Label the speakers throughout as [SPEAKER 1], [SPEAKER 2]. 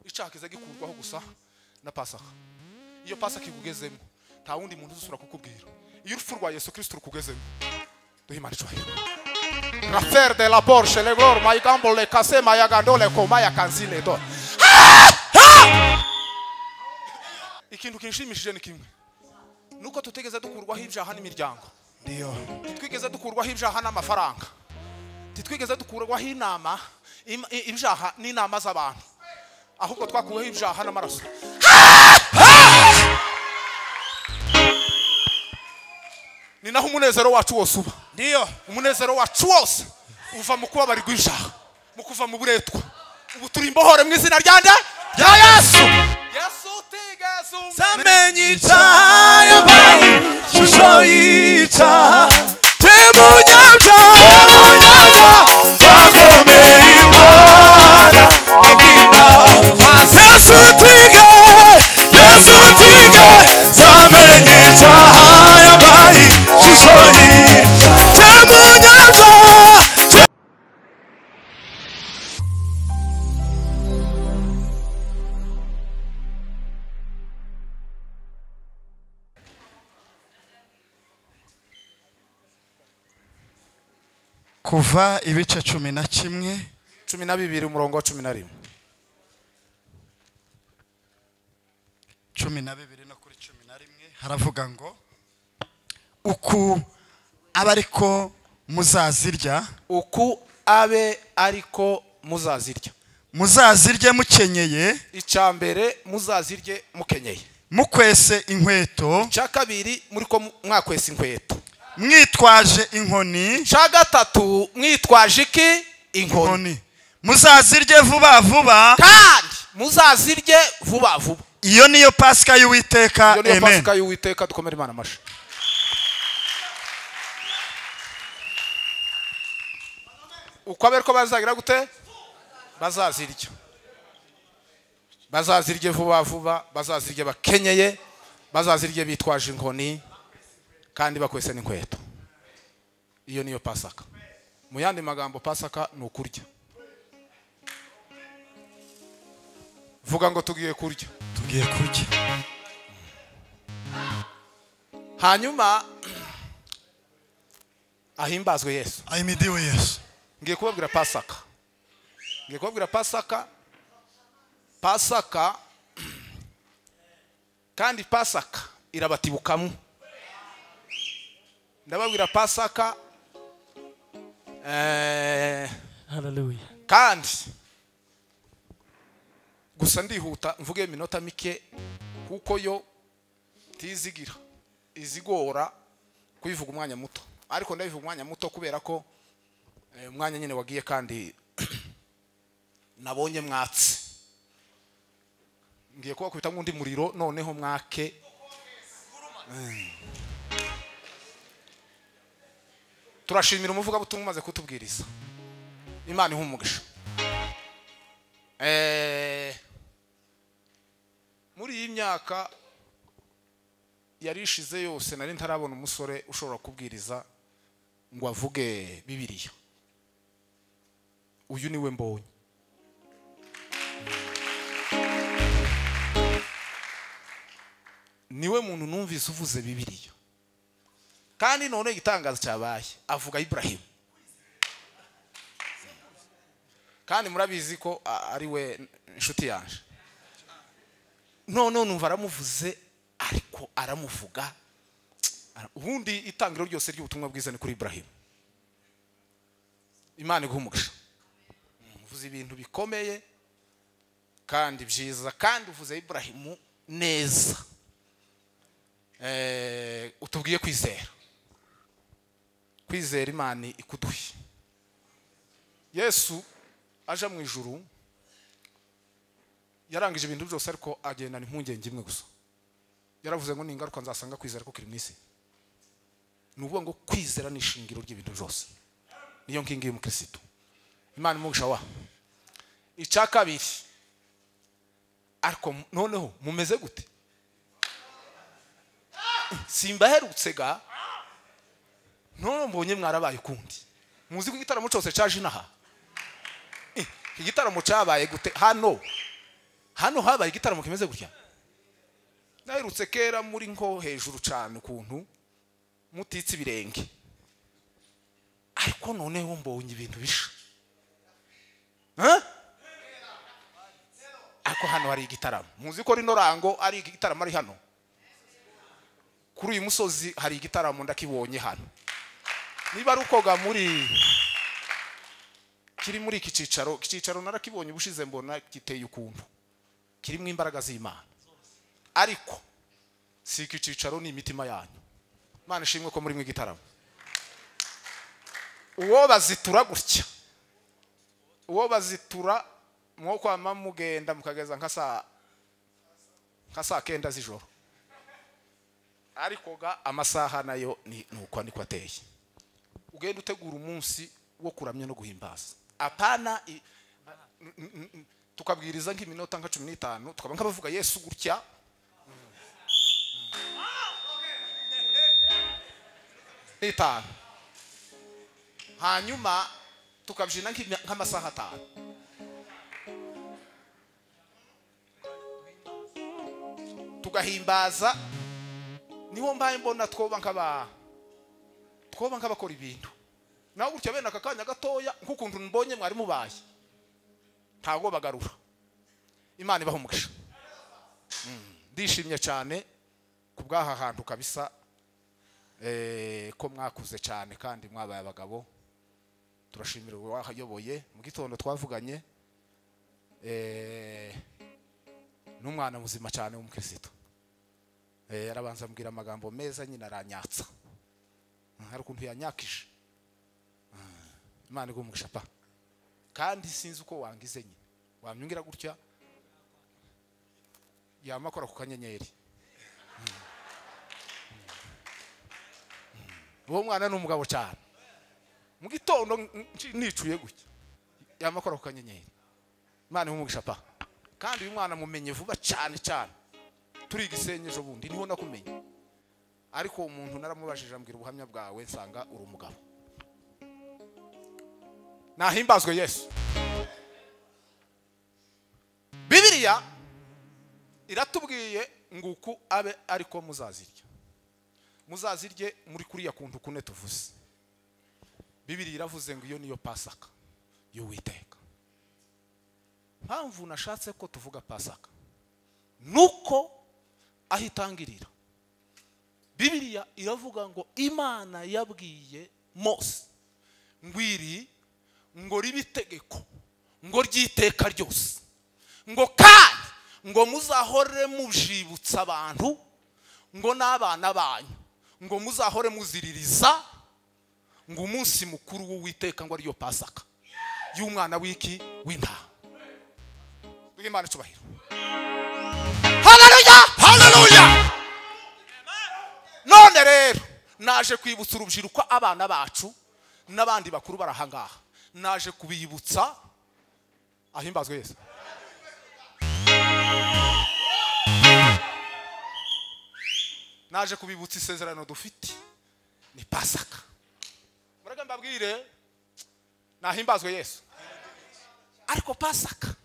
[SPEAKER 1] icaha kiza gikurwaho gusa na Pasaka. Iyo Pasaka ikugezemo nta wundi muntu uzusura kukubwira. Iyo urupfu rwa Yesu Kristo rukugezemo duhimana cyane. Rafael de la Porsche le glor my gamble le casse my agandole koma ya kanzile do. Ikintu kinshimishije ni kimwe. Nuko tutegeza dukurwaho ibyaha n'imiryango.
[SPEAKER 2] Ndio.
[SPEAKER 1] Twigeza dukurwaho ibyaha n'amafaranga. Twigeza dukurwaho inama ibyaha n'inama z'abantu. Ahubwo twakuweho ibyaha n'amaraso. Ni naho umunezero wacu wose uba.
[SPEAKER 2] Ndio.
[SPEAKER 1] Umunezero wacu wose uva mu kuba bari gwishaha, mu kuva mu buretwa. Ubu turi imbohore mu izina ryande rya Yesu. Yesu tigeze
[SPEAKER 2] Samenyita yabaye shusho yita temunyabya bagomeye Imana igina Yesu tige samenyita yabaye shusho yita temunyabya. Kuva ibice 11
[SPEAKER 1] 12 umurongo wa 11
[SPEAKER 2] 12 no kuri 11 haravuga ngo uku abe ariko muzazirya muzazirye mukenyeye
[SPEAKER 1] icambere muzazirye mukenyeye
[SPEAKER 2] mukwese inkweto
[SPEAKER 1] cyakabiri muri ko mwakwese inkweto
[SPEAKER 2] mwitwaje inkoni
[SPEAKER 1] cyagatatu mwitwaje iki inkoni
[SPEAKER 2] muzazirye vuba vuba
[SPEAKER 1] kandi muzazirye vuba vuba.
[SPEAKER 2] Iyo niyo Pasika y'Uwiteka. Amen.
[SPEAKER 1] Iyo niyo Pasika y'Uwiteka dukomere Imana amashi. Uko aberko bazagira gute bazazirye vuba vuba, bazazirye bakenyeye, bazazirye bitwaje inkoni kandi bakwese n'inkweto. Iyo niyo Pasaka. Mu yandi magambo Pasaka ni ukurya. Vuga ngo tugiye kurya. Hanyuma ahimbazwe Yesu.
[SPEAKER 2] Ahimidiwe Yesu.
[SPEAKER 1] Ngiye kubabwira Pasaka kandi Pasaka irabatibukamu. Ndababwira Pasaka
[SPEAKER 3] Hallelujah.
[SPEAKER 1] Kandi gusa ndihuta mvuge minota mike kuko yo tizigira izigora kubivuga umwanya muto, ariko ndabivuga umwanya muto kubera ko umwanya nyine wagiye kandi nabonye mwatsi. Ngiye kuba kwita ngundi muriro noneho mwake. Turashimira umuvuga butumwa umaze kutubwiriza. Imana ihumugisha. Muri iyi myaka yarishize yose nari ntarabona umusore ushobora kubwiriza ngo avuge Bibiliya. Uyu niwe mbonye. Niwe muntu numvise uvuze Bibiliya. Kandi none igitangaza cyabaye avuga Ibrahim. Kandi murabizi ko ari we inshuti yanje. None numva aramuvuze ariko aramuvuga. Ubundi itangiro ryose ry'ubutumwa bwiza ni kuri Ibrahim. Imana igumugisha. Uvuze ibintu bikomeye kandi byiza kandi uvuze Ibrahim neza. Utubwiye kwizera Imana ikuduhe. Yesu aja mu ijuru yarangije ibintu byose ariko agendana impungenge imwe gusa. Yaravuze ngo ningaruka nzasanga kwizera ko kiri mu isi. Nuvuga ngo kwizera ni ishingiro ry'ibintu byose. Niyo nkingi y'umukristo. Imana imugisha wa. Icakabiri. Ariko noneho mumeze gute? Simbaherutse ga. None mbonye mwarabaye kundi. Muzi ko igitaramo cyose cyaje inaha. Igitaramo cyabaye gute hano habaye igitaramo kimeze gutya naherutse kera muri nko hejuru cyane ukuntu mutitse ibirenge ariko noneho mbonye ibintu bisha ariko hano hari igitaramo muzi ko rino rango ari igitaramo ari hano kuri uyu musozi hari igitaramo ndakibonye hano niba ari ukoga muri kiri muri iki cicaro narakibonye bushize mbona giteye ukuntu kirimo imbaraga z'Imana ariko si iki cicaro ni imitima yanyu Imana ishimwe ko muri mu gitaramo uwo bazitura gutya uwo bazitura mwo kwama mugenda mukageza nka saa kenda z'ijoro ariko ga amasaha nayo ni uko niko ateye ugenda utegura umunsi wo kuramya no guhimbaza apana tukabwiriza nk'iminota nka 15 tukaba nkabavuga Yesu gutya itanu hanyuma tukabyina nk'amasaha 5 tugahimbaza niho mbaye mbona twoba nk'abakora ibintu naho gutya bene aka kanya gatoya nk'ukuntu mbonye mwari mubaye ntago bagarura Imana ibaha umugisha ndishimye cyane kubwaha hantu kabisa ko mwakuze cyane kandi mwabaye abagabo turashimira wahayoboye mu gitondo twavuganye n'umwana muzima cyane w'umukristo yarabanza ambwira amagambo meza nyine aranyatsa hari ukuntu yanyakije Imana igumugisha pa kandi sinzi uko wangize nyine wamyungira gutya yamakora ku kanyenyeri uwo mwana n'umugabo cyane mu gitondo nicuye gutya yamakora ku kanyenyeri Imana igumugisha pa kandi uyu mwana mumenye vuba cyane cyane turi Gisenyejo bundi niho nakumenye ariko umuntu naramubajije ambwira ubuhamya bwawe nsanga uri umugabo nahimbazwe Yesu Bibiliya iratubwiye nguku abe ariko muzazirye muri kuriya kuntu kune tuvuze Bibiliya iravuze ngo iyo niyo Pasaka y'Uwiteka mpamvu nashatse ko tuvuga Pasaka nuko ahitangirira Bibiliya iravuga ngo Imana yabwiye Mose ngwiri ngo ribitegeko ngo ryiteka ryose ngo kandi ngo muzahore mujibutsa abantu ngo n'abana banyu ngo muzahore muziririza ngo umunsi mukuru w'Uwiteka ngo ariyo Pasaka y'umwana w'iki w'intama Imana cyubahiro Haleluya Haleluya none rero naje kwibutsa urubyiruko abana bacu n'abandi bakuru barahangaha naje kubiyibutsa ahimbazwe Yesu naje kubibutsa isezerano dufite ni Pasaka murage mbabwire nahimbazwe Yesu ariko Pasaka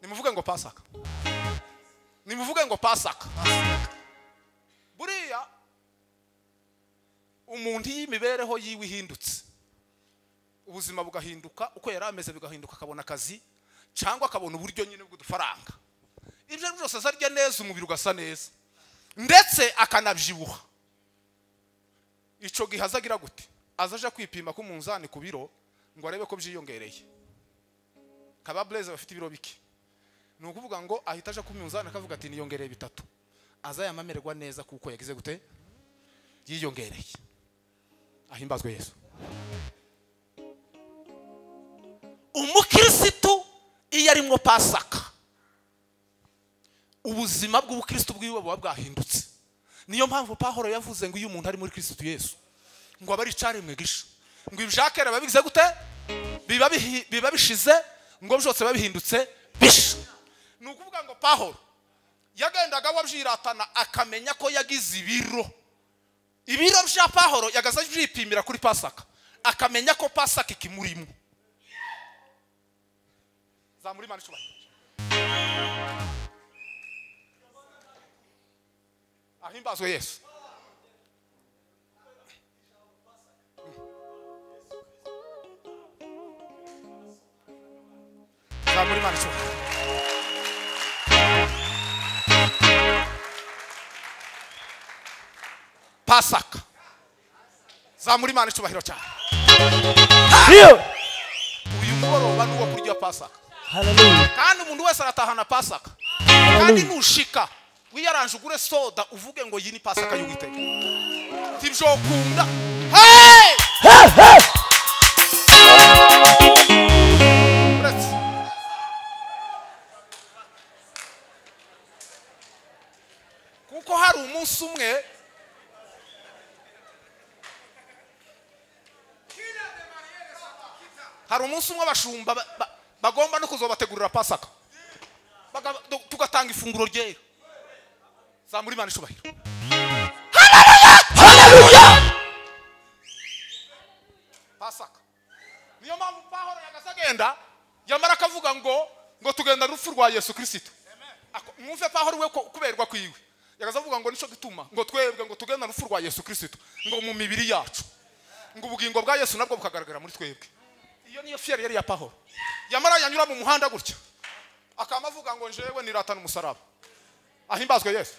[SPEAKER 1] nimuvuge ngo Pasaka nimuvuge ngo Pasaka buriya umuntu y'imibereho yiwe ihindutse ubuzima bugahinduka uko yarameze bigahinduka akabona akazi cyangwa akabona uburyo nyine bw'udufaranga ibyo byose azarya neza umubiri ugasa neza ndetse akanabyibuha ico gihazagira gute azaje kwipima ku munzani ku biro ngo arebe ko byiyongereye kaba blaze bafite ibiro bike ni ukuvuga ngo ahita aje ku munzani akavuga ati niyongereye 3 azayamamererwa neza kuko yagize gute yiyongereye ahimbazwe Yesu umukristo iyo arimo Pasaka ubuzima bw'ubukristo bwiwe buba bwahindutse niyo mpamvu Pawulo yavuze ngo iyo umuntu ari muri Kristo Yesu ngo abari cyaremwe gisha ngo ibyakera babigize gute biba bishize ngo byose babihindutse bisha ni ukuvuga ngo Pawulo yagendaga wabyiratana akamenya ko yagize ibiro bya Pawulo yagaza byipimira kuri Pasaka akamenya ko Pasaka ikimurimo za muri Imana cyubahiro ahimbazwe Yesu. Zamuri Imana icyubahiro. Pasaka. Zamuri Imana icyubahiro cyane. Uyu mugoroba nuwo kurya Pasaka.
[SPEAKER 3] Hallelujah.
[SPEAKER 1] Kandi umuntu wese aratahana Pasaka. Kandi nushika wiyaranje ugure soda uvuge ngo iyi ni Pasaka y'Uwiteka. Tibyokunda. Hey! Kuko hari umunsi umwe abashumba bagomba no kuzobategurira Pasaka. Tugatanga ifunguro ryera. Zamuri Imana icyubahiro. Haleluya! Pasaka. Niyo mpamvu Pawulo yagasagenda yamara akavuga ngo tugenda rupfu rwa Yesu Kristo. Mwumve Pawulo we kuberwa kwiwe. Yagazavuga ngo nico gituma ngo twebwe ngo tugenda rupfu rwa Yesu Kristo ngo mu mibiri yacu. Ngo ubugingo bwa Yesu nabwo bukagaragara muri twebwe. Iyo niyo fiere yari ya Pawulo. Yamara yanyura mu muhanda gutya. Akamavuga ngo njewe niratana umusaraba. Ahimbazwe Yesu.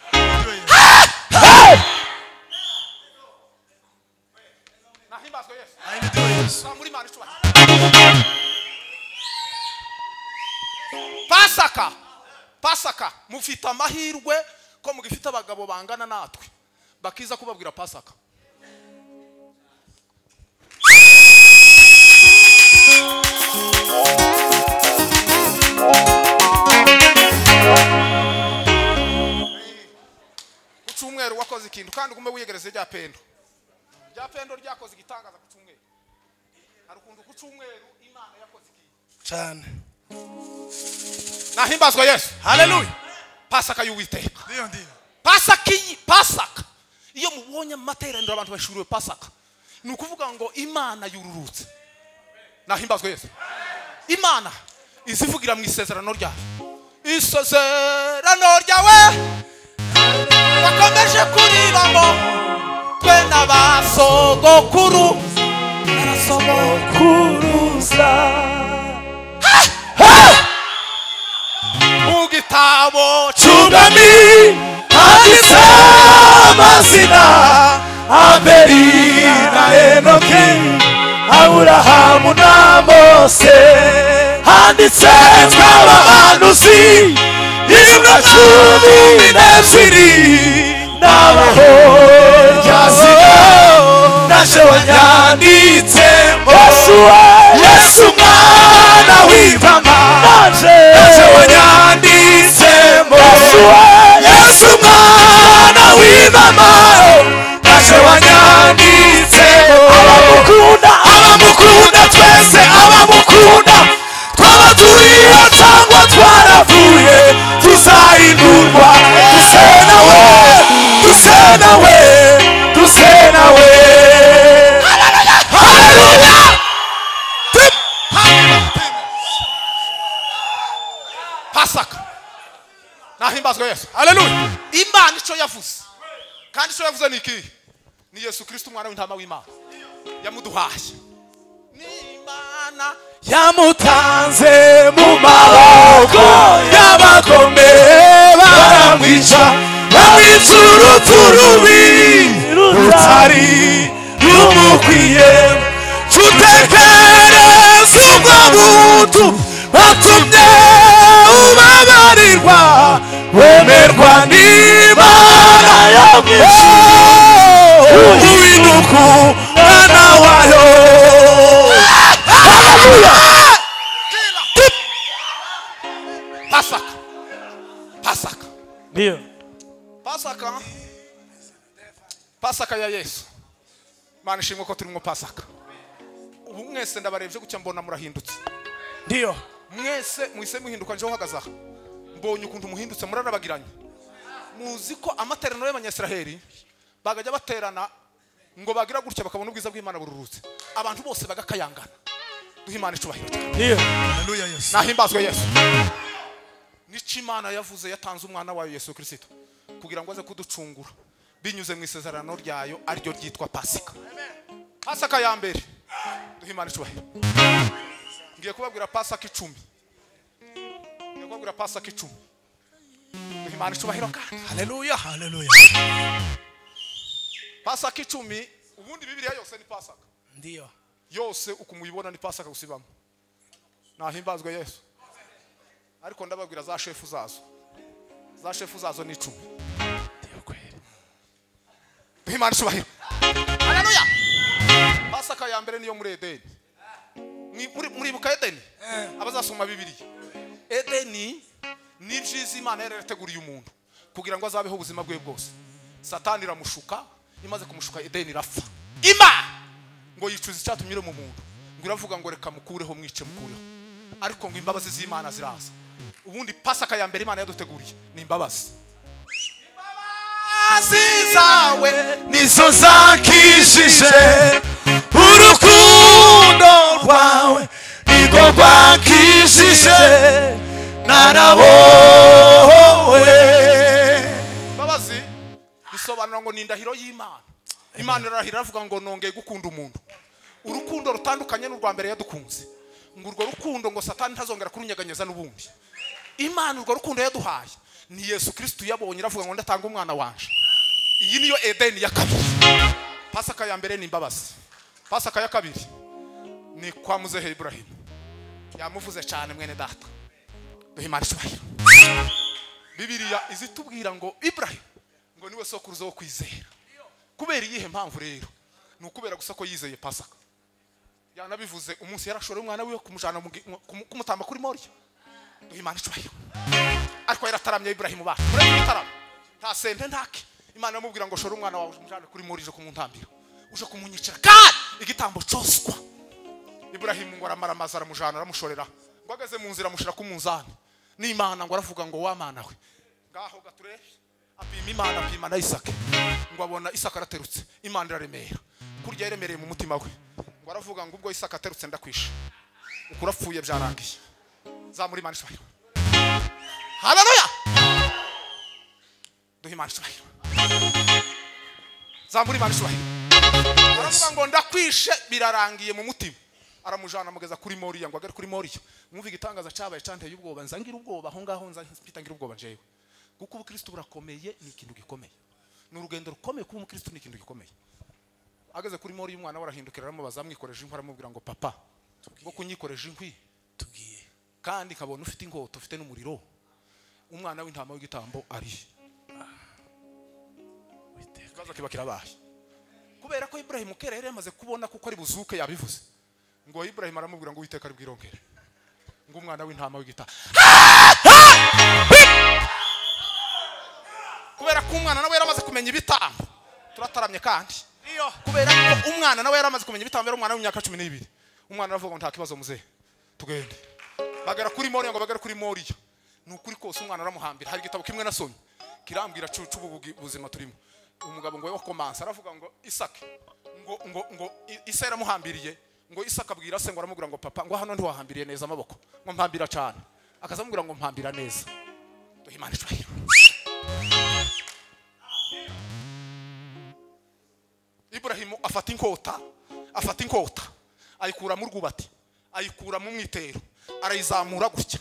[SPEAKER 1] Nahimbazwe Yesu. Zamuri Imana icyubahiro. Pasaka mufite amahirwe ko mugifite abagabo bangana natwe bakiza kubabwira Pasaka. Kucyumweru wakoze ikintu kandi ugume wiyegereze rya pendo. Rya pendo ryakoze igitangaza kucyumweru. Harukundu kucyumweru Imana yakoze ikintu
[SPEAKER 2] cyane.
[SPEAKER 1] Nahimbazwe Yesu.
[SPEAKER 2] Hallelujah.
[SPEAKER 1] Pasaka y'Uwiteka.
[SPEAKER 2] Ndio.
[SPEAKER 1] Pasaka. Iyo mubonye amateraniro abantu bashuriwe Pasaka. Ni ukuvuga ngo Imana yururutse. Nahimbazwe Yesu. Imana izivugira mu isezerano ryawe. Isezerano ryawe bakomeje kuribamo twe n'abasogokuru
[SPEAKER 3] Narasogokuruza.
[SPEAKER 1] mu gitabo
[SPEAKER 3] Cyunami handitse amazina Abeli na Enoki, Aburahamu na Mose. Handitse tw'abahanuzi intumwa 12 n'abahoryazina. Naje wanyanditsemo Yesu mwana w'Imana. Naje wanyanditsemo Yesu mwana w'Imana. Naje wanyanditsemo abamukunda twese abamukunda. Twaba turiho cyangwa twaravuye tuzahindurwa duse nawe. Haleluya.
[SPEAKER 1] Pasaka. Nahimbazwe Yesu. Haleluya. Imana ico yavuze. Kandi ico yavuze ni iki? Ni Yesu Kristo umwana w'intama w'Imana. Yamuduhaye. Ni Imana
[SPEAKER 3] yamutanze mu maboko y'abakomeye baramwica urupfu rubi rutari rumukwiye. Tutekereze ubwo buntu batumye ubabarirwa wemerwa n'Imana uhinduka umwana wayo.
[SPEAKER 1] Pasaka.
[SPEAKER 3] Ndio.
[SPEAKER 1] Pasaka ya Yesu. Mana ishimwe ko turimo Pasaka. Ubu mwese ndabarebye gucya mbona murahindutse.
[SPEAKER 3] Ndio.
[SPEAKER 1] Mwese muhise muhinduka nje uhagaza. Mbonye ukuntu muhindutse murarabagiranye. Muzi ko amateraniro y'Abanyasiraheli bagajya baterana ngo bagira gutya bakabona ubwiza bw'Imana bururutse. Abantu bose bagakayangana. Duha Imana icubahiro.
[SPEAKER 3] Ndio.
[SPEAKER 2] Haleluya Yesu.
[SPEAKER 1] Nahimbazwe Yesu. ico Imana yavuze yatanze umwana wayo Yesu Kristo kugira ngo aze kuducungura binyuze mu isezerano ryayo ariryo ryitwa Pasika. Pasika ya mbere duha Imana icubahiro. Ngiye kubabwira Pasika 10. Ngiye kubabwira Pasika 10. Duha Imana icubahiro kandi.
[SPEAKER 3] Haleluya, haleluya.
[SPEAKER 1] Pasika 10 ubundi Bibiliya yose ni Pasika.
[SPEAKER 3] Ndiyo.
[SPEAKER 1] Yose ukumuyibona ni Pasika gusibamo. Nahimbazwe Yesu. Ariko ndababwira za shefu zazo. Za shefu zazo ni 10.
[SPEAKER 3] Ndiyo kweli.
[SPEAKER 1] Duha Imana icubahiro. Haleluya. Pasika ya mbere niyo muri Edeni. Muribuka Edeni? Abazasoma Bibiliya. Edeni ni byiza Imana yarateguriye umuntu kugira ngo azabeho ubuzima bwe bwose. Satani iramushuka, imaze kumushuka Edeni irapfa. Ngo yicuza icyatumye mu muntu. Ngo iravuga ngo reka mukureho mwice mukureho. Ariko ngo imbabazi z'Imana ziraza. Ubundi Pasika ya mbere Imana yaduteguriye ni imbabazi. Imbabazi zawe
[SPEAKER 3] nizo zakishije urukundo rwawe niko rwakishije narawowe.
[SPEAKER 1] Imbabazi bisobanura ngo ni indahiro y'Imana. Imana irahira avuga ngo nongeye gukunda umuntu. Urukundo rutandukanye n'urwa mbere yadukunze. Ngo urwo rukundo ngo Satani ntazongera kurunyeganyeza n'ubundi. Imana urwo rukundo yaduhaye ni Yesu Kristo yabonye iravuga ngo ndatanga umwana wanje. Iyi niyo Edeni ya kabiri. Pasika ya mbere ni imbabazi. Pasika ya kabiri ni kwa muzehe Ibrahim. Yamuvuze cyane mwene data. Duha Imana icubahiro. Bibiliya izitubwira ngo Ibrahim ngo niwe sokuruza wo kwizera. Kubera iyihe mpamvu rero? Ni ukubera gusa ko yizeye Pasika. Yanabivuze umunsi yarashore umwana wiwe kumujana kumutamba kuri Moriya. Duha Imana icubahiro. Ariko yarataramye Ibrahim bacu. Muri tarama. Ta sente ntake. Imana yamubwira ngo shora umwana wawe umujana kuri Moriya kumuntambira. Uje kumunyicira kandi igitambo cyoswa. Ibrahim ngo aramaramaza aramujana aramushorera. Ngo ageze mu nzira mushira ku munzani. N'Imana ngo aravuga ngo wa mana we. Ngaho gature apima Imana apima na Isaka. Ngo abona Isaka araterutse. Imana iraremera. Kurya yaremereye mu mutima we. Ngo aravuga ngo ubwo Isaka aterutse ndakwisha. Ukurapfuye byarangiye. Za muri Imana icubahiro. Haleluya. Duha Imana icubahiro. Za muri Imana icubahiro. Aravuga ngo ndakwishe birarangiye mu mutima. Aramujana mugeza kuri Moriya ngo agere kuri Moriya. Mwumva igitangaza cyabaye cyanteye ubwoba nzangira ubwoba aho ngaho nzangira ubwoba njewe. Kuko ubukristo burakomeye ni ikintu gikomeye. Ni urugendo rukomeye kuba umukristo ni ikintu gikomeye. Ageze kuri Moriya umwana warahindukira aramubaza amwikoreje inkwi aramubwira ngo papa ngo kunyikoreje inkwi
[SPEAKER 3] Tugiye.
[SPEAKER 1] kandi nkabona ufite ingoto ufite n'umuriro. Umwana w'intama w'igitambo ari. Ikibazo kiba kirabaye. Kubera ko Ibrahim kerere yamaze kubona kuko ari buzuke yabivuze. Ngo Ibrahim aramubwira ngo Uwiteka ari bwirongere. Ngo umwana w'intama w'igitamba. Kubera ko umwana nawe yaramaze kumenya ibitambo. Turataramye kandi.
[SPEAKER 3] Iyo.
[SPEAKER 1] Kubera ko umwana nawe yaramaze kumenya ibitambo umwana w'imyaka 12. Umwana aravuga ngo nta kibazo muzehe. Tugende. Bagera kuri Moriya ngo bagera kuri Moriya. Nukuri kose umwana aramuhambira. Hari igitabo kimwe nasomye. Kirambwira cucu ubuzima turimo. Umugabo ngo yokomansa aravuga ngo Isaka ngo Isa yaramuhambiriye ngo Isaka abwira se ngo aramubwira ngo papa ngo hano ndi wahambiriye neza amaboko ngo mpambira cyane akazamubwira ngo mpambira neza. Duha Imana icubahiro. Ibrahim afata inkota ayikura mu rwubati ayikura mu mwitero arayizamura gutya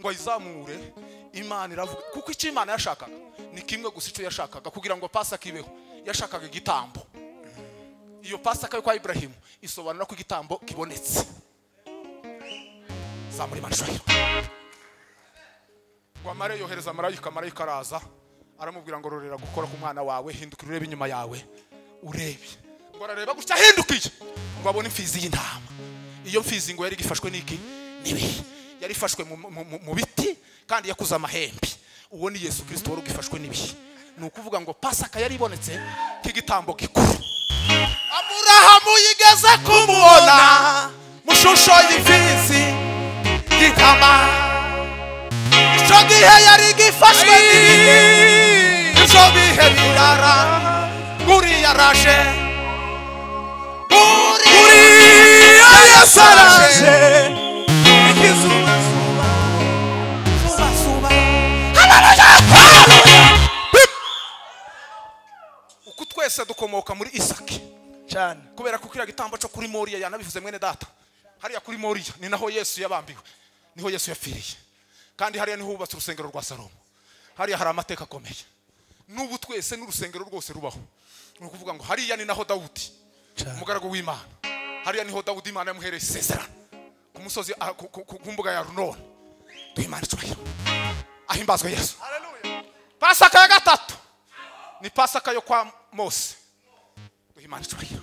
[SPEAKER 1] ngo ayizamure. Imana iravuga kuko icyo Imana yashakaga ni kimwe gusa icyo yashakaga kugira ngo Pasika ibeho yashakaga igitambo. Iyo Pasika yo kwa Ibrahim isobanura ko igitambo kibonetse. Za muri Imana icubahiro. Ngo amare yohereza marayika araza aramubwira ngo rorera gukora ku mwana wawe hindukira urebe inyuma yawe urebe. Ngo arareba gutya hindukiye ngo abone imfizi y'intama. Iyo mfizi ngo yari gifashwe n'iki nibi yari ifashwe mu biti kandi yakuza amahembe. Uwo ni Yesu Kristo wari ugifashwe n'ibi. Nukuvuga ngo Pasika yari ibonetse k'igitambo gikuru. Aburahamu yigeze kumubona mushusho y'imfizi y'intama. Icyo gihe yari gifashwe n'ibi. Icyo bihe birara Uriya araje. Uriya yasaraje. Ikizuba twese dukomoka muri Isaki
[SPEAKER 3] cyane
[SPEAKER 1] kubera ko kiriya gitambo cyo kuri Moriya yanabivuze mwene data. Hariya kuri Moriya ni naho Yesu yabambiwe, niho Yesu yapfiriye, kandi hariya niho hubatse urusengero rwa Salomo. Hariya hari amateka akomeye, n'ubu twese n'urusengero rwose rubaho. Ni ukuvuga ngo hariya ni naho Dawudi umugaragu w'Imana, hariya niho Dawudi Imana yamuhereye isezerano ku musozi ku mbuga ya Arunoni. Duhimana icyubahiro, ahimbazwe Yesu.
[SPEAKER 3] haleluya
[SPEAKER 1] Pasaka ya gatatu ni Pasaka yo kwa Mose. Duhimana icyubahiro.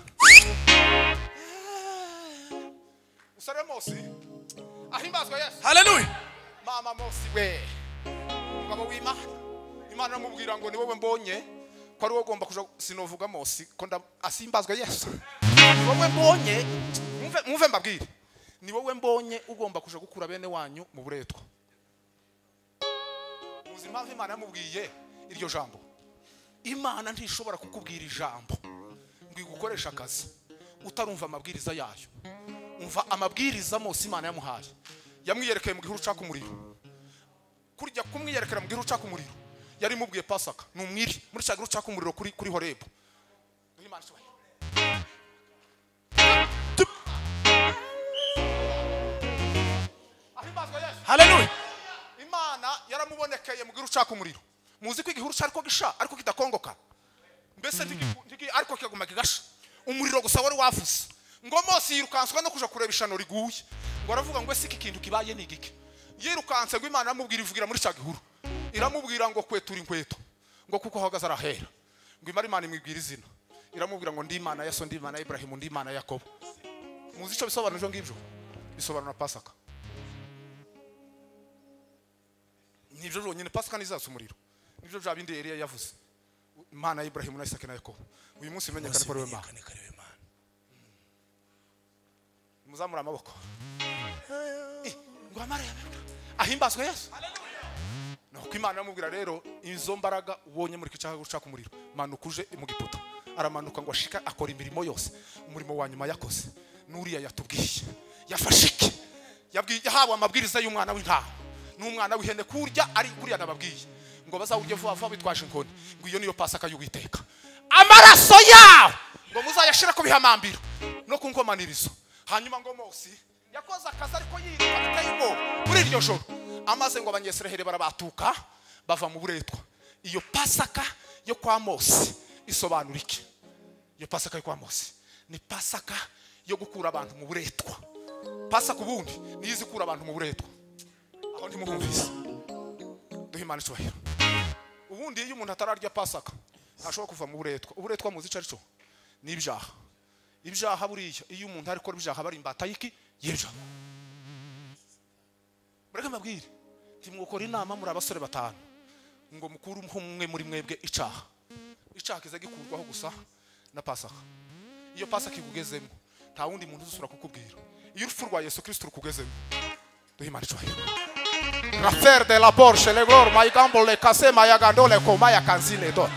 [SPEAKER 1] Usare Mose ahimbazwe Yesu.
[SPEAKER 3] haleluya
[SPEAKER 1] Mama Mose we umugabo w'Imana, Imana amubwira ngo ni wowe mbonye ko ari wowe ugomba kuja. Sinovuga Mose ko asimbazwe Yesu. Ni wowe mbonye, mwumve mbabwire, ni wowe mbonye ugomba kuja gukura bene wanyu mu buretwa. Muzi impamvu Imana yamubwiye iryo jambo? Imana ntishobora kukubwira ijambo ngo igukoresha akazi utarumva amabwiriza yayo. Umva amabwiriza Mose Imana yamuhaye. Yamwiyerekeye mu gihuru caka umuriro. Kurya kumwiyerekera mu gihuru caka umuriro yari mubwiye Pasaka numwiri muri cya gihuru caka umuriro kuri Horebu. Duhimana icyubahiro.
[SPEAKER 3] haleluya
[SPEAKER 1] Imana yaramubonekeye mu gihuru caka umuriro. Muzi ko igihuru cyariko gisha ariko kidakongoka, mbese ariko kiguma kigasha, umuriro gusa wari wavuze. Ngo Mose yirukanswa no kuja kureba ishano riguye, ngo aravuga ngo ese iki kintu kibaye ni igiki. Yirukanse ngo Imana amubwira ivugira muri cya gihuru, iramubwira ngo kwetura inkweto, ngo kuko ahagaze arahera. Ngo Imana imwibwira izina, iramubwira ngo ndi Imana ya so, ndi Imana ya Ibrahimu, ndi Imana ya Yakobo. Muzi ico bisobanura njo ngibyo? Bisobanura Pasaka. Nibyo ronyine Pasaka nizatse umuriro. Nibyo bya bindi Eliya yavuze, Imana ya Ibrahimu na Isaka na Yakobo. Uyu munsi menyekane ko ari we Imana. Muzamura amaboko. Ngo amare ahimbazwe Yesu. Nuko Imana yamubwira rero izo mbaraga ubonye muri kicaga gucaka umuriro, manuka uje mu Giputa. Aramanuka ngo ashika akora imirimo yose. Umurimo wa nyuma yakoze nuriya yatubwiye yafashike, yabwiye hawa amabwiriza y'umwana w'intama n'umwana w'ihene kurya ari kuriya nababwiye ngo bazawurye vuba vuba bitwaje inkoni. Ngo iyo niyo Pasaka y'Uwiteka, amaraso yawe ngo muzayashira ku bihamambiro no ku nkomanirizo. Hanyuma ngo Mose yakoze akazi ariko yiruka bitayimo muri iryo joro, amaze ngo abanyesiraheli barabatuka bava mu buretwa. Iyo Pasaka yo kwa Mose isobanura iki? Iyo Pasaka yo kwa Mose ni Pasaka yo gukura abantu mu buretwa. Pasaka ubundi ni izikura abantu mu buretwa. Aho ndi muhumvise. Duhimana icyubahiro. Ubundi iyo umuntu atararya Pasaka ntashobora kuva mu buretwa. Uburetwa muzi ico arico ni ibyaha. Ibyaha buriya iyo umuntu ari gukora ibyaha bari imbata y'iki y'ibyaha. Mureke mbabwire, timwukora inama muri abasore batanu ngo mukuru umwe muri mwebwe icaha. Icaha kiza gikurwaho gusa na Pasaka. Iyo Pasaka ikugezemo nta wundi muntu uzusura kukubwira. Iyo urupfu rwa Yesu Kristo rukugezemo, duhimana icyubahiro. Rafer de la Porsche le glor mai gambo le kase mai gandole ko mai kanzile do.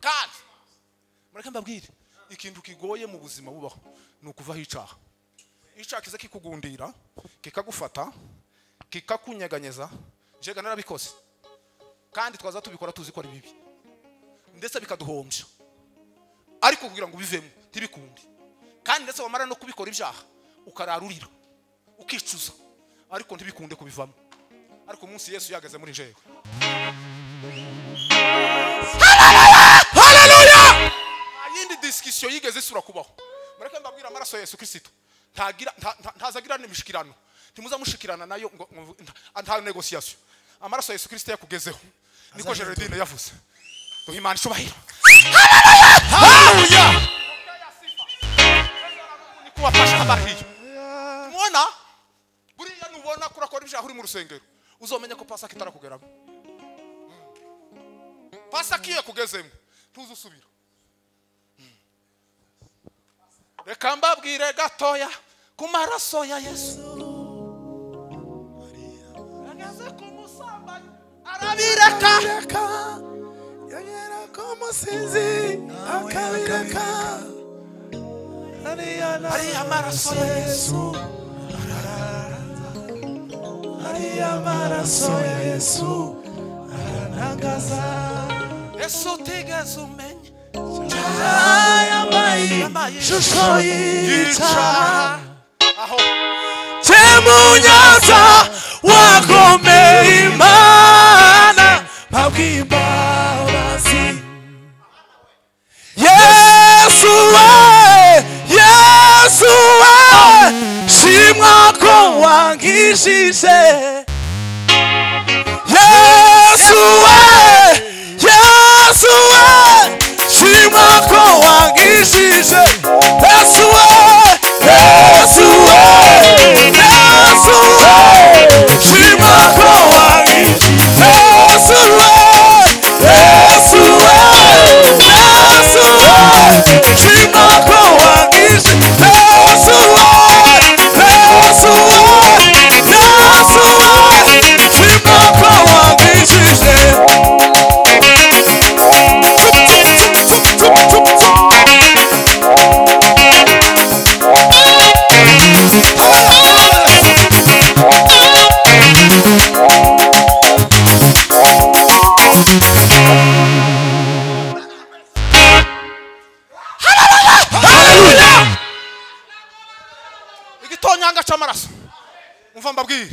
[SPEAKER 1] Kandi mureke mbabwire, ikintu kigoye mu buzima bubaho ni ukuvaho icaha. Icaha kiza kikugundira, kikagufata, kikakunyeganyeza. Jega narabikoze kandi twaza tubikora tuzi ko ari bibi ndetse bikaduhombya, ariko kugira ngo bivemo tibikundi. Kandi ndetse wamara no kubikora ibyaha ukararurira ukicuza, ariko ntibikunde kubivamo. Ariko umunsi Yesu yageze muri jewe, haleluya, ayindi discussion yigeze isura kubaho. Mureke mbabwira amaraso Yesu Kristo ntazagira n'imishikirano, ntimuzamushikirana nayo ngo nta negotiation. Amaraso Yesu Kristo yakugezeho niko Gerardine yavuze. Duhimana icyubahiro. Haleluya. Niko wafasha habari. Muona buriya nubona kurakora ibyaha uri mu rusengero uzomenya ko Pasaka itarakugeraho. Pasaka iyo kugezemo ntuzusubira. Reka mbabwire gatoya ku maraso ya Yesu. Agaze ku musambanyi arabireka yagera ku musinzi akabireka. Ari amaraso ya Yesu, ari amaraso ya Yesu,
[SPEAKER 3] Nangaza
[SPEAKER 1] Yesu tigeze umenya
[SPEAKER 3] yambaye ishusho yica
[SPEAKER 1] aho
[SPEAKER 3] Chemunyaza wakomeye Imana mpabwimbabazi Yesu we shimwa ko wangishije Yesu we shimwa ko wangishije Yesu we shimwa ko wangishije Yesu we shimwa ko wangishije Yesu we shimwa ko wangishije
[SPEAKER 1] igitonyanga cy'amaraso umva mbabwire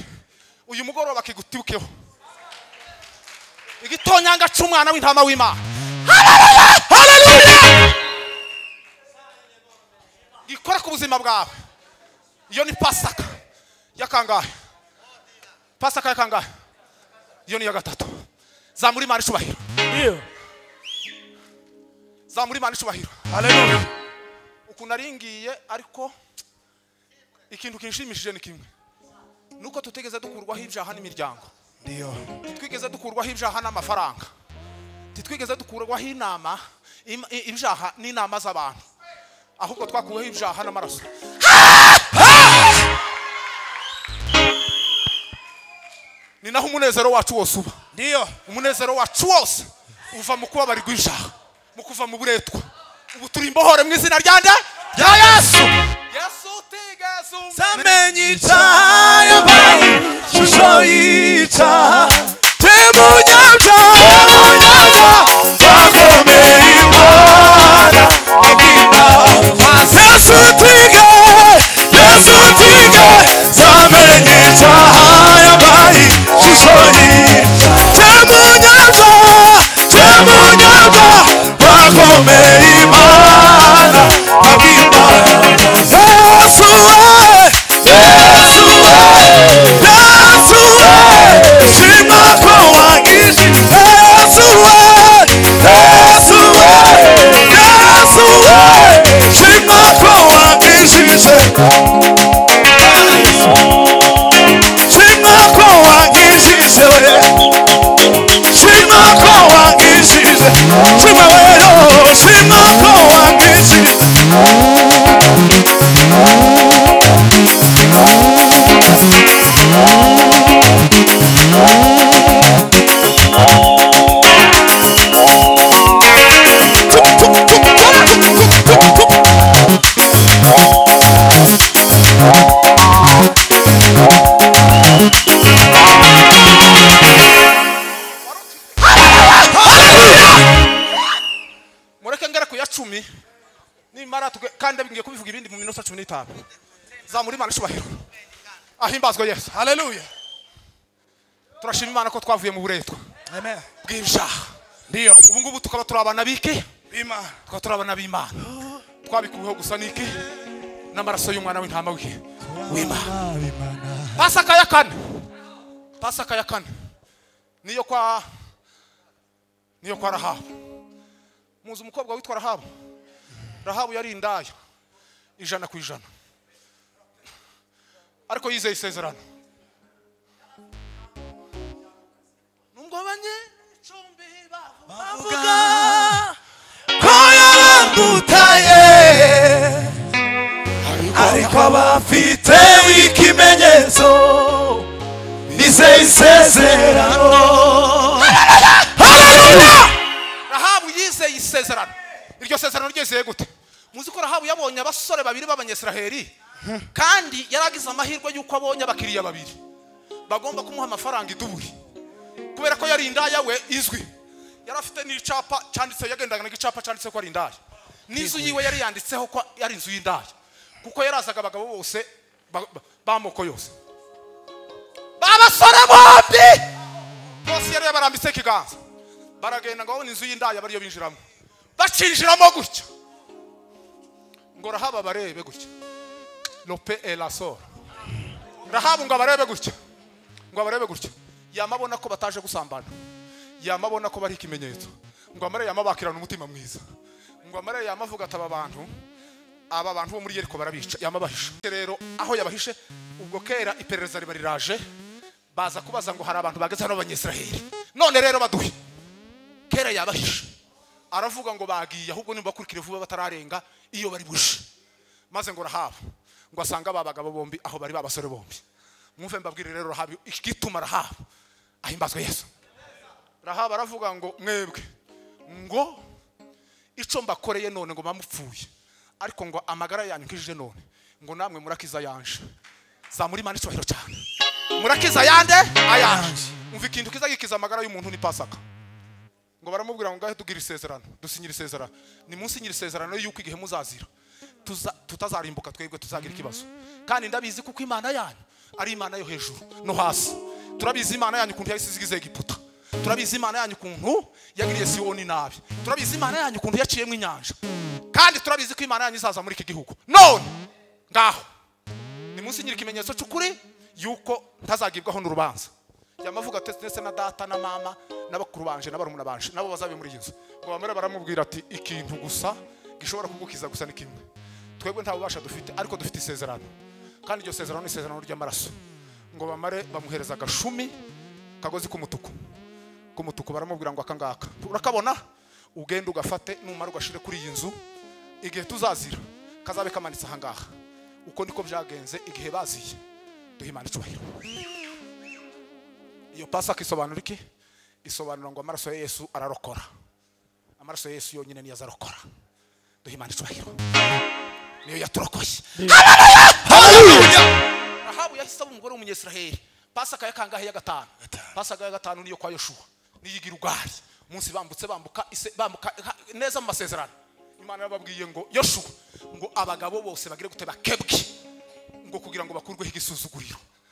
[SPEAKER 1] uyu mugoroba kigutibukeho igitonyanga cy'umwana w'intama w'Imana haleluya gikora ku buzima bwawe iyo ni pasaka yakangahe pasaka yakangahe iyo ni ya gatatu zamuri Imana icubahiro
[SPEAKER 3] iyo
[SPEAKER 1] zamuri Imana icubahiro
[SPEAKER 3] haleluya
[SPEAKER 1] ukunaringiye ariko ikintu kinshimishije ni kimwe nuko tutegeze dukurwaho ibyaha n'imiryango
[SPEAKER 3] ndiyo
[SPEAKER 1] twigeze dukurwaho ibyaha n'amafaranga twigeze dukurwaho inama ibyaha n'inama z'abantu ahubwo twakuweho ibyaha n'amaraso ni naho umunezero wacu wose uba
[SPEAKER 3] ndiyo
[SPEAKER 1] umunezero wacu wose uva mu kubabarirwa ibyaha mu kuva mu buretwa ubu turi imbohore mu izina ryande rya Yesu Yesu tigeze
[SPEAKER 3] samenye icyaha yambaye ishusho yica Chemunyaza wakomeye Imana Yesu tige samenye icyaha yambaye ishusho yica Chemunyaza wakomeye Imana shimwa ko wangishije Yesu we shimwa ko wangishije shimwa ko wangishije shimwa ko wangishije shimwa weyo shimwa ko wangishije
[SPEAKER 1] mureke ngere ku ya 10 nimara kandi bingiye kubivuga ibindi mu minota 15 zamuri Imana icubahiro ahimbazwe Yesu
[SPEAKER 3] haleluya
[SPEAKER 1] turashima Imana ko twavuye mu buretwa
[SPEAKER 3] amen
[SPEAKER 1] bw'ibyaha
[SPEAKER 3] ndiyo
[SPEAKER 1] ubu ngubu tukaba turabana biki
[SPEAKER 3] Imana
[SPEAKER 1] tukaba turabana b'Imana twabikuweho gusa niki n'amaraso y'umwana w'intama w'Imana pasaka ya kane niyo kwa Rahabu muzi umukobwa witwa Rahabu yari indaya 100% ariko yizeye isezerano nubwo abanyecumbi bavuga
[SPEAKER 3] ko yarandutaye ariko abafite ikimenyetso nizeye isezerano
[SPEAKER 1] Rahabu yizeye isezerano iryo sezerano ryezeye gute muzi ko Rahabu yabonye abasore babiri b'abanyesiraheli kandi yaragize amahirwe yuko abonye abakiriya babiri bagomba kumuha amafaranga iduburi kubera ko yari indaya we izwi yarafite n'icapa cyanditse yagendaga n'igicapa cyanditse ko ari indaya nizu yiwe yari yanditseho ko yari inzu y'indaya kuko yarazaga abagabo bose bamoko yose babasore bombi bose yari barambitse kiganza baragenda ngo babone inzu y'indaya bariyo binjiramo bacinjiramo gutya ngo Rahaba barebe gutya lope elasor Rahaba ngo barebe gutya yamabona ko bataje gusambana yamabona ko bari ikimenyetso ngo amare yamabakirana umutima mwiza ngo amare yamavuga ataba abantu bo muri Yeriko barabica yamabahisha rero aho yabahishe ubwo kera iperereza ribariraje baza kubaza ngo hari abantu bageze hano abanyesiraheli none rero baduhe kera yabahisha aravuga ngo bagiye ahubwo nibakurikire vuba batararenga iyo bari bushe maze ngo Rahaba ngo asanga babagabo bombi aho bari babasore bombi mwumve mbabwire rero Rahaba ikituma Rahaba ahimbazwe Yesu Rahaba aravuga ngo mwebwe ngo ico mbakoreye none ngo bamupfuye ariko ngo amagara yanyu nkije none ngo namwe murakiza yanje za muri mani cyahiro cyane murakiza yande ayanje umva ikintu kizagikiza amagara y'umuntu ni Pasaka ngo baramubwira ngo ngahe tugira isezerano dusinyira isezerano ni munsi nyira isezerano yuko igihe muzazira tutazarimbuka twebwe tuzagira ikibazo kandi ndabizi kuko Imana yanyu ari Imana yo hejuru no hasi turabizi Imana yanyu kuntu yasizigize Egiputa turabizi Imana yanyu kuntu yagiriye Sioni nabi turabizi Imana yanyu kuntu yaciyemo inyanja kandi turabizi ko Imana yanyu izaza muri iki gihugu none ngaho ni munsi nyira ikimenyetso cy'ukuri yuko ntazagibwaho n'urubanza yamavuga tese na data na mama n'abakuru banje n'abarumuna banje nabo bazabe muri inzu ngo bamara baramubwira ati ikintu gusa gishobora kugukiza gusa ni kimwe twebwe nta bubasha dufite ariko dufite isezerano kandi iryo sezerano ni isezerano ry'amaraso ngo bamare bamuhereza agashumi kagozi kumutuku baramubwira ngo akangaka urakabona ugenda ugafate numara ugashire kuri iyi nzu igihe tuzazira kazabe kamanitse ahangaha uko niko byagenze igihe baziye duhimana icubahiro iyo Pasaka isobanura iki isobanura ngo amaraso ya Yesu ararokora amaraso ya Yesu yonyine niyo azarokora duhimana icubahiro niyo yaturokoye haleluya Rahabu yahisaba umugore w'umunyesiraheli Pasaka yakangahe ya gatanu Pasaka ya gatanu niyo kwa Yoshua niyigira ugari munsi bambuka neza mu masezerano Imana yababwiye ngo Yoshua ngo abagabo bose bagire guteba kebwe ngo kugira ngo bakurweho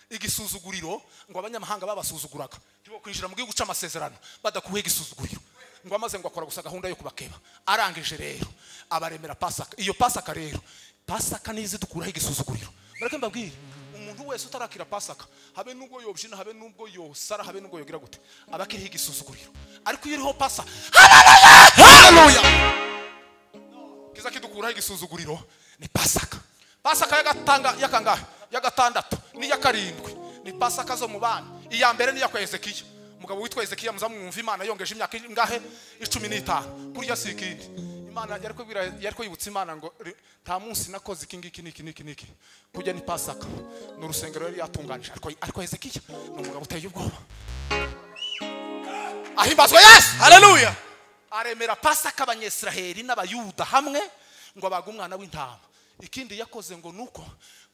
[SPEAKER 1] igisuzuguriro ngo abanyamahanga babasuzuguraga ntibo kwinjira mu gihugu cy'amasezerano badakuwe igisuzuguriro ngo amaze ngo akora gusa gahunda yo kubakeba arangije rero abaremera Pasaka iyo Pasaka rero Pasaka nizi dukuraho igisuzuguriro bareke mbabwire umuntu wese utarakira Pasaka habe nubwo yobyina habe nubwo yosara habe nubwo yogira gute abakiriho igisuzuguriro ariko iyo iriho Pasaka haleluya kiza kidukuraho igisuzuguriro ni Pasaka ya gatandatu ni ya karindwi ni Pasaka zo mu bana iya mbere ni ya kwa Hezekiya mugabo witwa Hezekiya muzamwumva Imana yongeje imyaka ingahe 15 kuri yasikindi Imana yariko yibutsa Imana ngo nta munsi nakoze iki kujya ni Pasaka n'urusengero yari yatunganije ariko Hezekiya n'umugabo uteye ubwoba ahimbazwe Yesu haleluya aremera Pasaka abanyesiraheli n'abayuda hamwe ngo baga umwana w'intama ikindi yakoze ngo nuko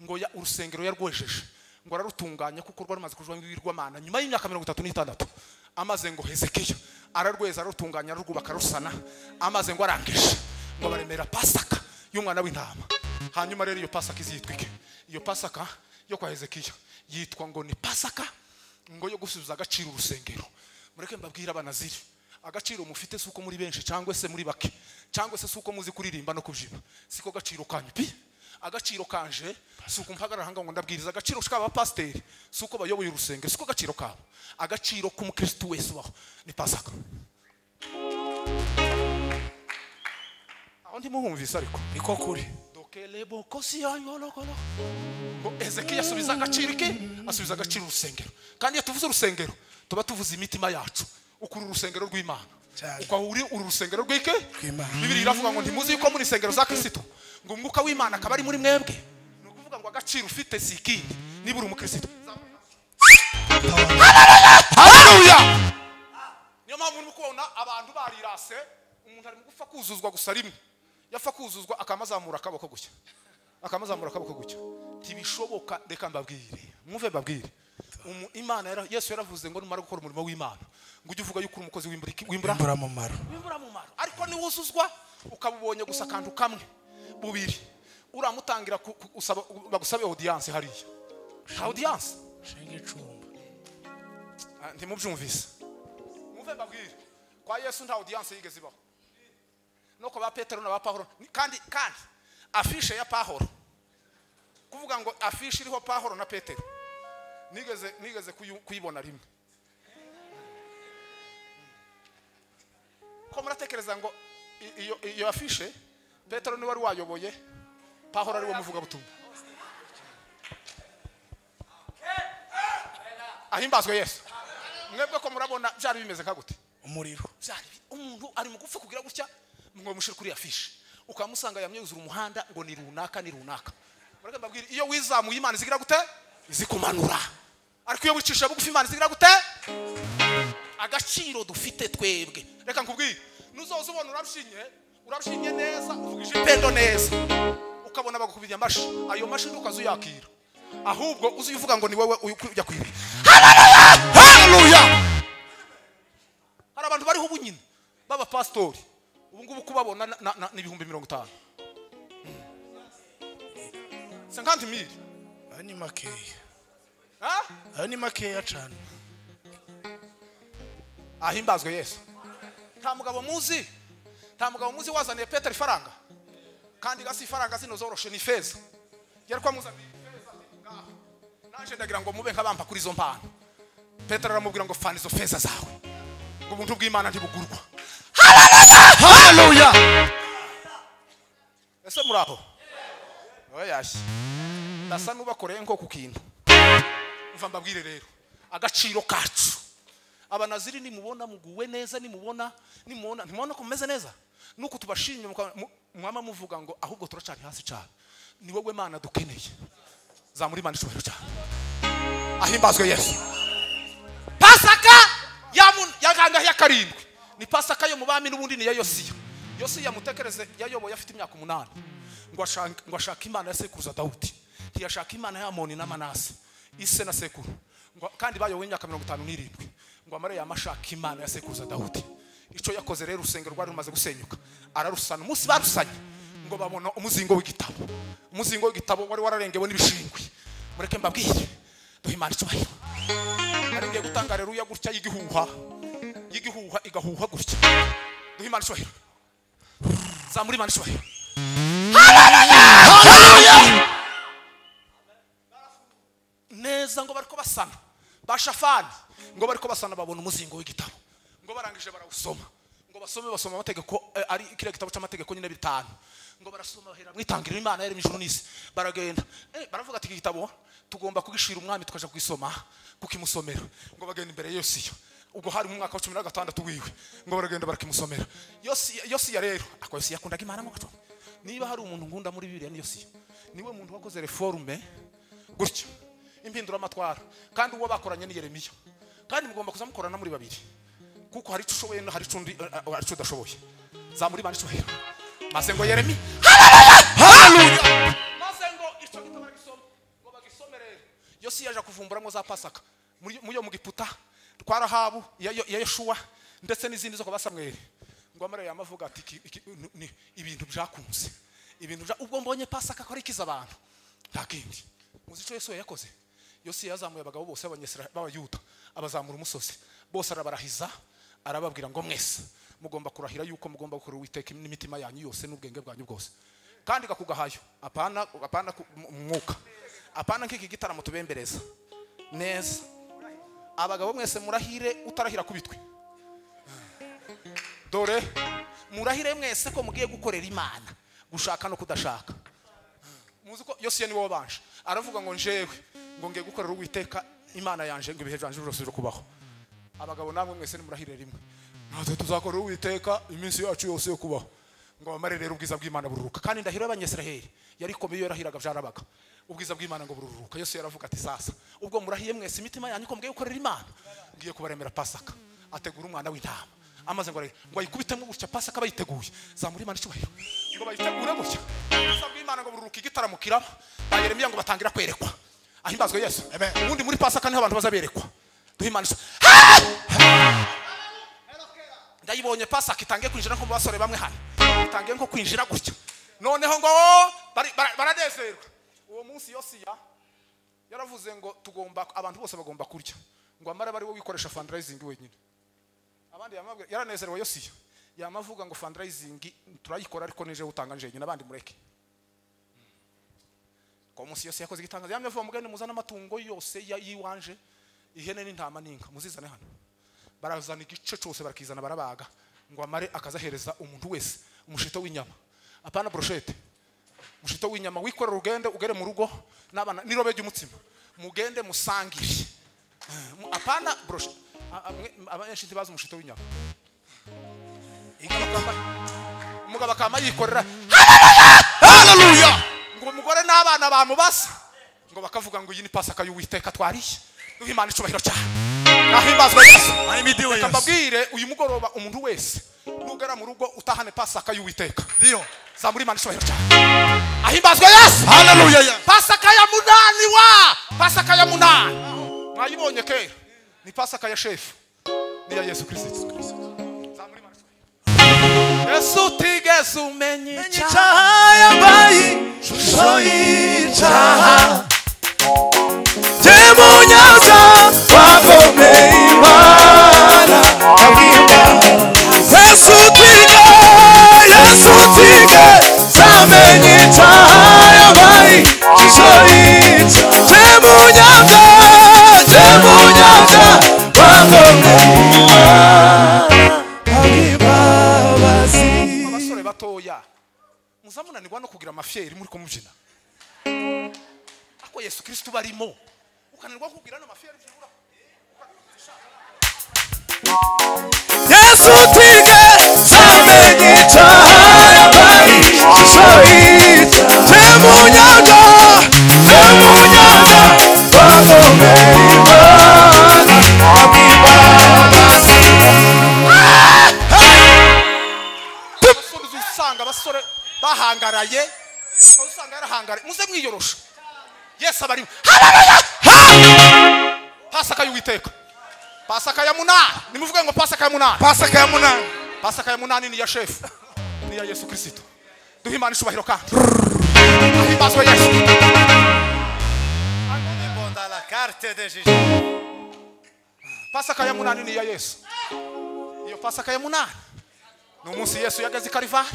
[SPEAKER 1] ngo ya urusengero yarwejeje ngo ararutunganya kuko rwari maze kujwa ibirwamana nyuma y'imyaka 36 amaze ngo Hezekiya ararweza arutunganya rugubaka rusana amaze ngo arangije ngo baremera Pasaka y'umwana w'intama hanyuma rero iyo Pasaka izitwike iyo Pasaka yo kwa Hezekiya yitwa ngo ni Pasaka ngo yo gusubiza agaciro urusengero mureke mbabwira abanaziri agaciro mufite suko muri benshi cyangwa se muri bake cyangwa se suko muzi kuririmba no kubyina siko gaciro kanyu pi agaciro kanje suko mpagarara hanga ngo ndabwiriza agaciro k'aba pasiteri suko bayoboye urusengero siko gaciro kabo agaciro k'umukristo wese baho ni Pasaka aho ndimuhumvise ariko iko kuri dokelebo kosi ayolokolo ngo Hezekiya asubiza agaciro ke asubiza agaciro urusengero kandi iyo tuvuze urusengero tuba tuvuze imitima yacu ukuru urusengero rw'Imana ukahuri urusengero rw'ike Bibiri iravuga ngo ntimuzi yuko muri sengero za Kristo ngo umwuka w'Imana akaba ari muri mwebwe no kuvuga ngo agaciro ufite sikindi nibura umukristo haleluya niyo mpamvu muri kubona abantu barirase umuntu ari gufa kuzuzwa gusa rimwe yafa kuzuzwa akamazamura akaboko gutya ntibishoboka reka mbabwire mwumve mbabwire Imana Yesu yaravuze ngo numara gukora umurimo w'Imana ngo ujye uvuga yuko umukozi w'imbura
[SPEAKER 2] mu maro
[SPEAKER 1] ariko ni wuzuzwa ukabubonye gusa kantu kamwe bubiri uramutangira bagusabe audience hariya audience
[SPEAKER 3] shenge icumba
[SPEAKER 1] ntimubyumvise muve mbabwire kwa Yesu nta audience yigeze ibaho no kwa Petero na ba Pawulo kandi afishe ya Pawulo kuvuga ngo afishe iriho Pawulo na Petero nigeze kuyibona rimwe ko muratekereza ngo iyo afishe Petero ni wari wayoboye Pawulo ari wo muvuga butumwa ahimbazwe Yesu mwebwe ko murabona byari bimeze kagute
[SPEAKER 3] umuriro
[SPEAKER 1] umuntu ari mu gupfa kugira gutya ngo mushire kuri afishe ukamusanga yamyuzura umuhanda ngo ni runaka mureke mbabwire iyo wizamuye Imana zigira gute izikumanura ariko iyo wicisha bugufi Imana zigira gute agaciro dufite twebwe reka nkubwire nuzoza ubona urabshinye neza uvugije pendo neza ukabona bagukubira amashi ayo mashi ukazuyakira ahubwo uzivuga ngo ni wewe ujya kwibi haleluya hari abantu bariho ubunyine baba pastori ubu ngubu kubabona ni 50,000 50,000
[SPEAKER 3] ani makeya
[SPEAKER 1] ani
[SPEAKER 3] makeya cyane
[SPEAKER 1] ahimbazwe Yesu nta mugabo muzi wazaniye Petero ifaranga kandi gasi ifaranga zino zoroshe ni feza yari kwa muzaniye feza ngaho naje ndagira ngo mube nkabamba kuri zo mpano Petero aramubwira ngo fana izo feza zawe ngo ubuntu bw'Imana ntibugurwa haleluya ese muraho oyashi ndasa nubakoreye nko ku kintu mva mbabwire rero agaciro kacu abanaziri nimubona muguwe neza nimubona ko mumeze neza nuko tubashimye mwama muvuga ngo ahubwo turacari hasi cyane ni wowe Mana dukeneye za muri Mana ishobora cyane ahimbazwe Yesu Pasaka yaganga ya karindwi ni Pasaka yo mu bami n'ubundi ni ya Yosiya mutekereze yayoboye afite imyaka 8 ngo ashaka Imana ya sekuruza Dawudi ntiyashaka Imana ya Amoni na Manase ise na sekuru ngo kandi bayoboye imyaka 57 ngo amare yamashaka Imana ya sekuruza Dawudi ico yakoze rero urusengero rwari rumaze gusenyuka ararusana umunsi barusanye ngo babona umuzingo w'igitabo wari wararengewe n'ibishingwe mureke mbabwire duhe Imana icubahiro aringiye gutanga rero uya gutya yigihuha igahuha gutya duhe Imana icubahiro za muri Imana icubahiro haleluya neza ngo bariko basana bashafani ngo bariko basana babona umuzingo w'igitabo ngo barangije barawusoma ngo basoma amategeko ari kire gitabo cy'amategeko nyine bitanu ngo barasoma bahera mwitangira Imana yari mijuru n'isi baragenda baravuga ati igitabo tugomba kugishira umwami tukaja kwisoma kukimusomera ngo bagenda imbere Yosiya ubwo hari mu mwaka wa 16 wiwe ngo baragenda barakimusomera Yosiya rero ako Yosiya yakundaga Imana ngo niba hari umuntu nkunda muri Bibiliya ni Yosiya niwe muntu wakoze reforme gutyo impindura amatwara kandi uwo bakoranye ni Yeremiya kandi mugomba kuzamukorana muri babiri kuko hari tushoboye no hari cundi ari tudashoboye za muri Imana icubahiro maze ngo Yeremiya haleluya maze ngo ico gitabo gisoma ngo bagisomere Yosiya aje kuvumburamo za Pasaka mu giputa kwa Rahabu ya Yeshua ndetse n'izindi zo kwa Samweli ngo amare yamavuga ati ibintu byakunze ubwo mbonye Pasaka ko rikiza abantu ntakindi muzi cyo Yesu yakoze Yosiya yazamuye abagabo bose b'Abayuda abazamura umusozi bose arabarahiza arababwira ngo mwese mugomba kurahira yuko mugomba gukora Uwiteka n'imitima yanyu yose n'ubwenge bwanyu bwose kandi gakugahayo apana mwuka apana nk'iki gitaramo tubembereza neza abagabo mwese murahire utarahira kubitwe dore murahire mwese ko mugiye gukorera Imana gushaka no kudashaka muzi ko Yosiya ni wo banje aravuga ngo njewe ngo ngiye gukorera Uwiteka Imana yanje ngo ibihe byanje byose kubaho abagabo namwe mwese ni murahire rimwe natwe tuzakorera Uwiteka iminsi yacu yose yo kubaho ngo bamare rero ubwiza bw'Imana bururuka kandi ndahiro y'Abanyesiraheli yari komeye yarahiraga byarabaga ubwiza bw'Imana ngo bururuka Yesu yaravuga ati sasa ubwo murahiye mwese imitima yanyu ko mgiye gukorera Imana ngiye kubaremera Pasaka ategura umwana w'intama amaze ngo ayikubitemo gutya Pasaka bayiteguye za muri Imana icubahiro ngo bayitegure gutya ubwiza bw'Imana ngo bururuka igitaramo kiraba Yeremiya ngo batangira kwerekwa ahimbazwe Yesu
[SPEAKER 3] Amen.
[SPEAKER 1] ubundi muri Pasaka niho abantu bazaberekwa duhimanisha ndayibonye Pasaka itangiye kwinjira nko mu basore bamwe hano itangiye nko kwinjira gutya noneho ngo baranezerwa uwo munsi Yosiya yaravuze ngo tugomba abantu bose bagomba kurya ngo amara bari wo wikoresha fundraising wenyine abandi yaranezerewe Yosiya yamavuga ngo fundraising turayikora ariko nije utanga nje nyine abandi mureke ko munsi Yosiya yakoze igitangaza yamye avuga mugende muzana amatungo yose yiwanje ihene n'intama n'inka muzizane hano barazana igice cyose barakizana barabaga ngo amare akazahereza umuntu wese umushito w'inyama apana brochette umushito w'inyama wikorera ugende ugere mu rugo nabana nirobe ry'umutsima mugende musangire apana brochette abenshi ntibaza umushito w'inyama umugabo akama yikorera haleluya ngo umugore n'abana bamubasa ngo bakavuga ngo iyi ni Pasaka y'Uwiteka twariye duhimana icubahiro cyane ahimbazwe Yesu akababwire uyu mugoroba umuntu wese nugera mu rugo utahane Pasaka y'Uwiteka
[SPEAKER 3] ndio
[SPEAKER 1] zamuri mana icubahiro cyane ahimbazwe Yesu
[SPEAKER 3] haleluya
[SPEAKER 1] Pasaka ya munani Pasaka ya munani mwayibonye kera ni Pasaka ya shefu ni ya Yesu Kristo zamuri mana Yesu tigeze umenye
[SPEAKER 3] icyaha yambaye shusho y'icyaha Temunyaza wavomeye Imana abwimba Yesu tige zamenye icyaha yambaye shusho y'icyaha Temunyaza wavomeye
[SPEAKER 1] abasore batoya muzamunanirwa no kugira amafyeri muri ko mubyina ako Yesu Kristo barimo ukanirwa kugira no mafyeri byibura
[SPEAKER 3] Yesu tige zamenye icyaha yambaye shusho y'icyaha Temunyaza wavomeye Imana abwimbabazi
[SPEAKER 1] abasore bahangaraye usanga yarahangaraye muze mwiyorosha Yesu abarimo Pasaka y'Uwiteka Pasaka ya munani nimuvuge ngo Pasaka ya munani Pasaka ya munani ni ya shefu ni ya Yesu Kristo duhimana icubahiro kandi ahimbazwe Yesu
[SPEAKER 3] la carte de Jésus
[SPEAKER 1] Pasaka ya munani ni ya Yesu iyo Pasaka ya munani ni umunsi Yesu yageze Kalivari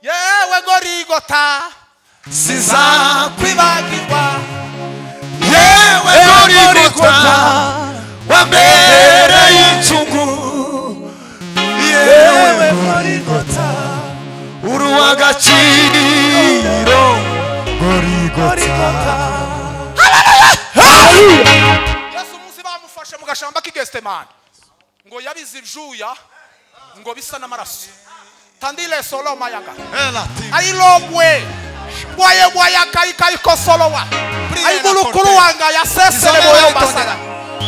[SPEAKER 1] yewe Gorigota sizakwibagirwa
[SPEAKER 3] yewe Gorigota wambereye incungu yewe Gorigota uruwagaciro Gorigota
[SPEAKER 1] Yesu umunsi bamufashe mu gashamba k'Igetsemani ngo yabize ibyuya ngo bisa n'amaraso tandile solo mayaga ayilobwe bwaye kai kosolowa ayibulukuru wanga ya sesele boyo basara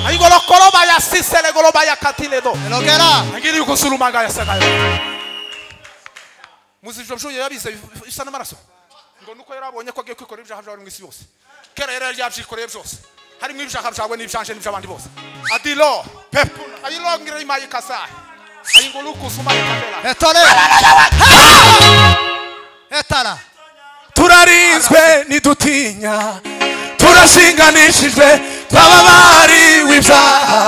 [SPEAKER 1] ayigolokolo baya sisele goloba ya katiledo
[SPEAKER 3] elogera
[SPEAKER 1] ngiri yukosulumanga ya sagayo muzijwe byuya yabize bisa n'amaraso ngo nuko yarabonye ko agiye kwikora ibyaha byawe mu isi yose kera yari yabyikoreye byose harimo ibyaha byawe n'ibyanje n'iby'abandi bose adilo pepuna ayilongire imayi kasa ayingoluku suma yakabela
[SPEAKER 3] etara turarinzwe nidutinya turashinganishijwe twababariwe ibyaha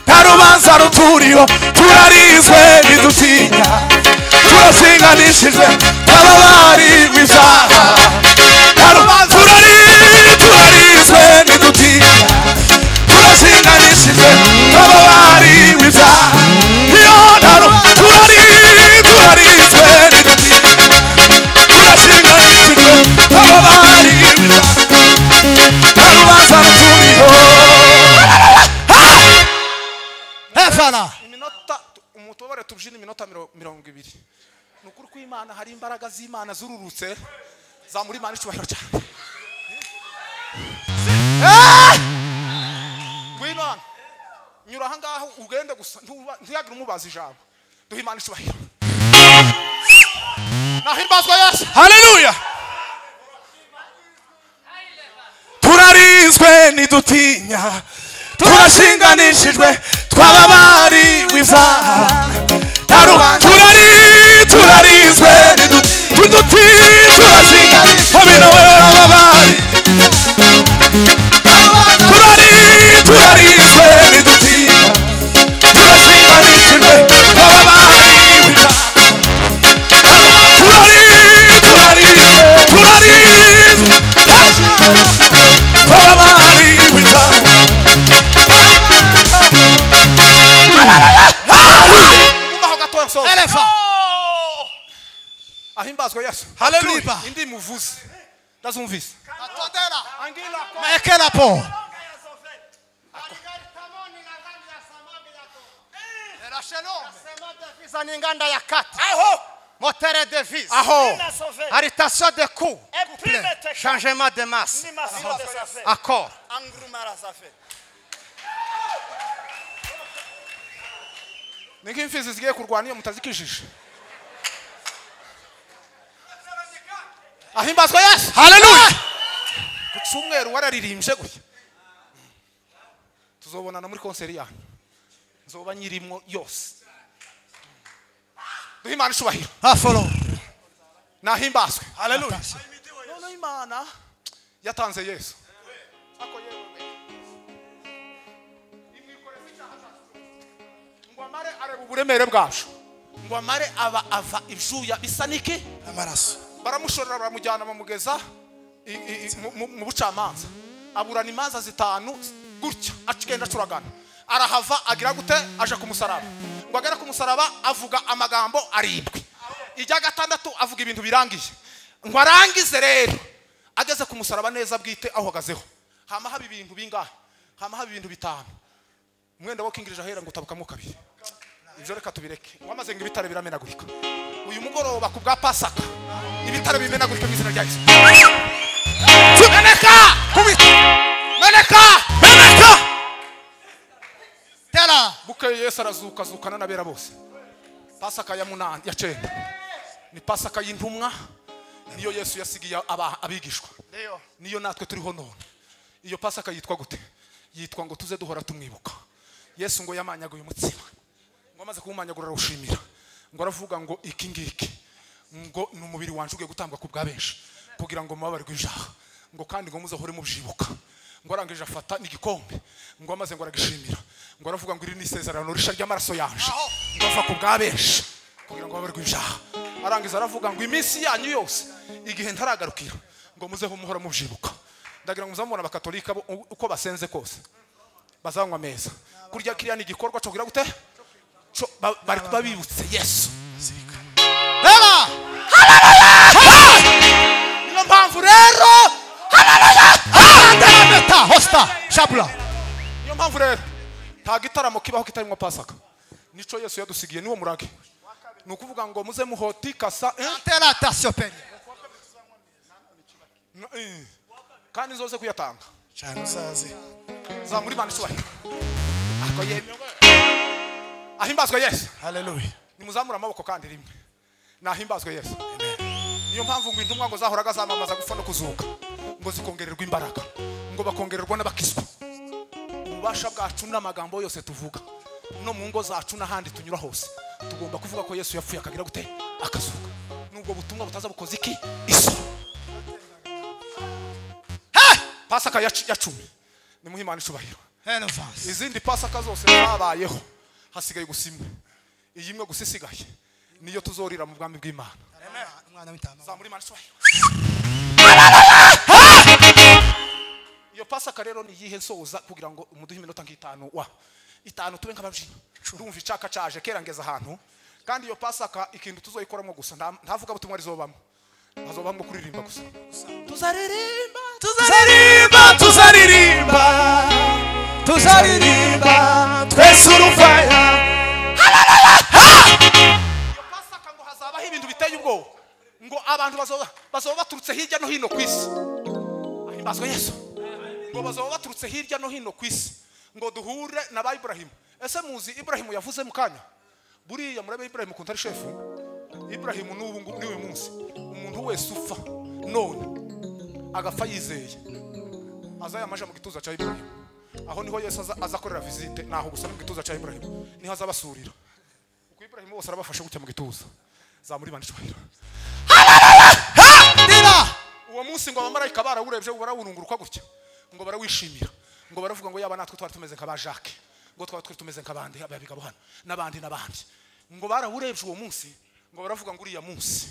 [SPEAKER 3] nta rubanza ruturiho turarinzwe nidutinya turashinganishijwe twababariwe ibyaha nta rubanza turarinzwe nidutinya turashinganishijwe twababariwe ibyaha turarinzwe nidutinya turashinganishijwe twababariwe nta rubanza ruturiho efana
[SPEAKER 1] iminota umutobore tubyina iminota 20 nukuri ko Imana hari imbaraga z'Imana zururutse za muri Imana icubahiro cyane Gwina nyura hangaho ugende gusa ntiyagira umubaza ijambo duha Imana icubahiro nahimbazwa Yesu
[SPEAKER 3] haleluya turarinzwe ntidutinya turashinganishijwe twababariwe ibyaha turarizwe ntidutinya turashinganishijwe habe nawe ababari turarizwe ntidutinya turashinganishijwe twababariwe ibyaha
[SPEAKER 1] ahimbazwe Yesu.
[SPEAKER 3] Hallelujah.
[SPEAKER 1] Indi muvuzi ndazumvise
[SPEAKER 3] Mekela po.
[SPEAKER 4] Inganda ya kati.
[SPEAKER 3] Aho.
[SPEAKER 4] Moteur de vis.
[SPEAKER 1] aho
[SPEAKER 4] Arrestation de coûts. Changement de masse. Accord.
[SPEAKER 1] ningi imfizi zigiye kurwana iyo mutazikishije ahimbazwe Yesu.
[SPEAKER 3] Hallelujah.
[SPEAKER 1] Ku cyumweru wararirimbye gutya tuzobonana muri konseri yanyu nzoba nyirimo yose duhimana ishubahiro
[SPEAKER 3] Follow.
[SPEAKER 1] nahimbazwe.
[SPEAKER 3] Hallelujah.
[SPEAKER 1] none Imana yatanze Yesu ngo amare areba uburemere bwacu ngo amare ava ibyuya bisa niki
[SPEAKER 3] Amaraso.
[SPEAKER 1] baramushorera baramujyana bamugeza mu bucamanza aburana imanza zitanu gutya acigenda acuragana arahava agira gute aje ku musaraba ngo agera ku musaraba avuga amagambo arindwi ijya gatandatu avuga ibintu birangiye ngo arangize rero ageze ku musaraba neza bwite ahogazeho hama haba ibintu bingahe hama haba ibintu bitanu mwenda wo kingirije ahera ngo utabukamo kabiri ibyo reka tubireke wamaze ngo ibitare biramenagurika uyu mugoroba ku bwa Pasaka ibitare bimenagurika mu izina rya Yesu. Meneka
[SPEAKER 3] Tera.
[SPEAKER 1] bukeye Yesu arazuka azukana n'abera bose. Pasaka ya munani ya cenda ni Pasaka y'intumwa niyo Yesu yasigiye abigishwa niyo natwe turiho none. Iyo Pasaka yitwa gute? Yitwa ngo tuze duhora tumwibuka. Yesu ngo yamanyaguye umutsima ngo amaze kumanyagura arushimira ngo aravuga ngo iki ngiki ngo n'umubiri wanje ugiye gutambwa ku bwa benshi kugira ngo mubabarwe ibyaha ngo kandi ngo muzohore mubyibuka ngo arangije afata n'igikombe ngo amaze ngo aragishimira ngo aravuga ngo iri ni isezerano risha ry'amaraso yanje ngo ava ku bwa benshi kugira ngo mubabarwe ibyaha arangiza aravuga ngo iminsi yanyu yose igihe ntaragarukira ngo muzeho muhora mubyibuka. Ndagira ngo muzamubona abakatolika uko basenze kose bazanywa meza kurya kiriya ni igikorwa cyo kugira gute bari babibutse Yesu.
[SPEAKER 3] Beba.
[SPEAKER 1] Niyo mpamvu rero
[SPEAKER 3] Meta hosta shabula.
[SPEAKER 1] niyo mpamvu rero nta gitaramo kibaho kitarimo Pasaka nico Yesu yadusigiye niwo murage ni ukuvuga ngo muze muhotikasa
[SPEAKER 3] Tera tasopeni.
[SPEAKER 1] kandi zoze kuyatanga
[SPEAKER 3] Cyane usazi.
[SPEAKER 1] za muri Imana ishubahiro ako yemwe ahimbazwe Yesu.
[SPEAKER 3] Hallelujah.
[SPEAKER 1] Nimuzamura amaboko kandi rimwe nahimbazwe Yesu. Niyo mpamvu ngo intumwa ngo zahoraga zamamaza gupfa no kuzuka ngo zikongererwa imbaraga ngo bakongererwa n'abakizwa. Ububasha bwacu n'amagambo yose tuvuga no mu ngo zacu n'ahandi tunyura hose tugomba kuvuga ko Yesu yapfuye akagira gute akazuka. Nubwo butumwa butaza bukoze iki iso Pasaka ya 10 ni muhimana ishubahiro. Izindi Pasaka zose zabayeho hasigaye gusimwe iyi imwe gusisigaye niyo tuzorira mu bwami bw'Imana.
[SPEAKER 3] Umwana w'intama.
[SPEAKER 1] Za muri Imana ishubahiro. Iyo Pasaka rero ni yihe soza kugira ngo umuduhe iminota nk'itanu wa itanu tube nk'ababyinnyi ndumva icaka caje kera ngeza ahantu kandi iyo Pasaka ikintu tuzoyikoramo gusa ntavuga butumwa rizobamo hazobamo kuririmba gusa tuzaririmba
[SPEAKER 3] twese urufaya.
[SPEAKER 1] iyo Pasaka ngo hazabaho ibintu biteye ubwoba ngo abantu bazoba baturutse hirya no hino ku isi. Ahimbazwe Yesu. Ngo bazoba baturutse hirya no hino ku isi ngo duhure na ba Ibrahimu. Ese muzi Ibrahimu yavuze mu kanya buriya murabe Ibrahimu kuntari shefu Ibrahimu n'ubu ni uyu munsi umuntu wese ufa none agapfa yizeye azayamaje mu gituza cya Ibrahim. Aho niho Yesu azakorera visite, naho gusa mu gituza cya Ibrahim niho azabasurira. Uko Ibrahim bose arabafasha gutya mu gituza zamuri bandicwahira. Uwo munsi ngo abamarayika barawurebye barawurunguruka gutya ngo barawishimira ngo baravuga ngo yaba natwe twari tumeze nk'aba Jacques ngo twari tumeze nk'abandi ababigabo hano n'abandi ngo barawurebye uwo munsi ngo baravuga ngo uriya munsi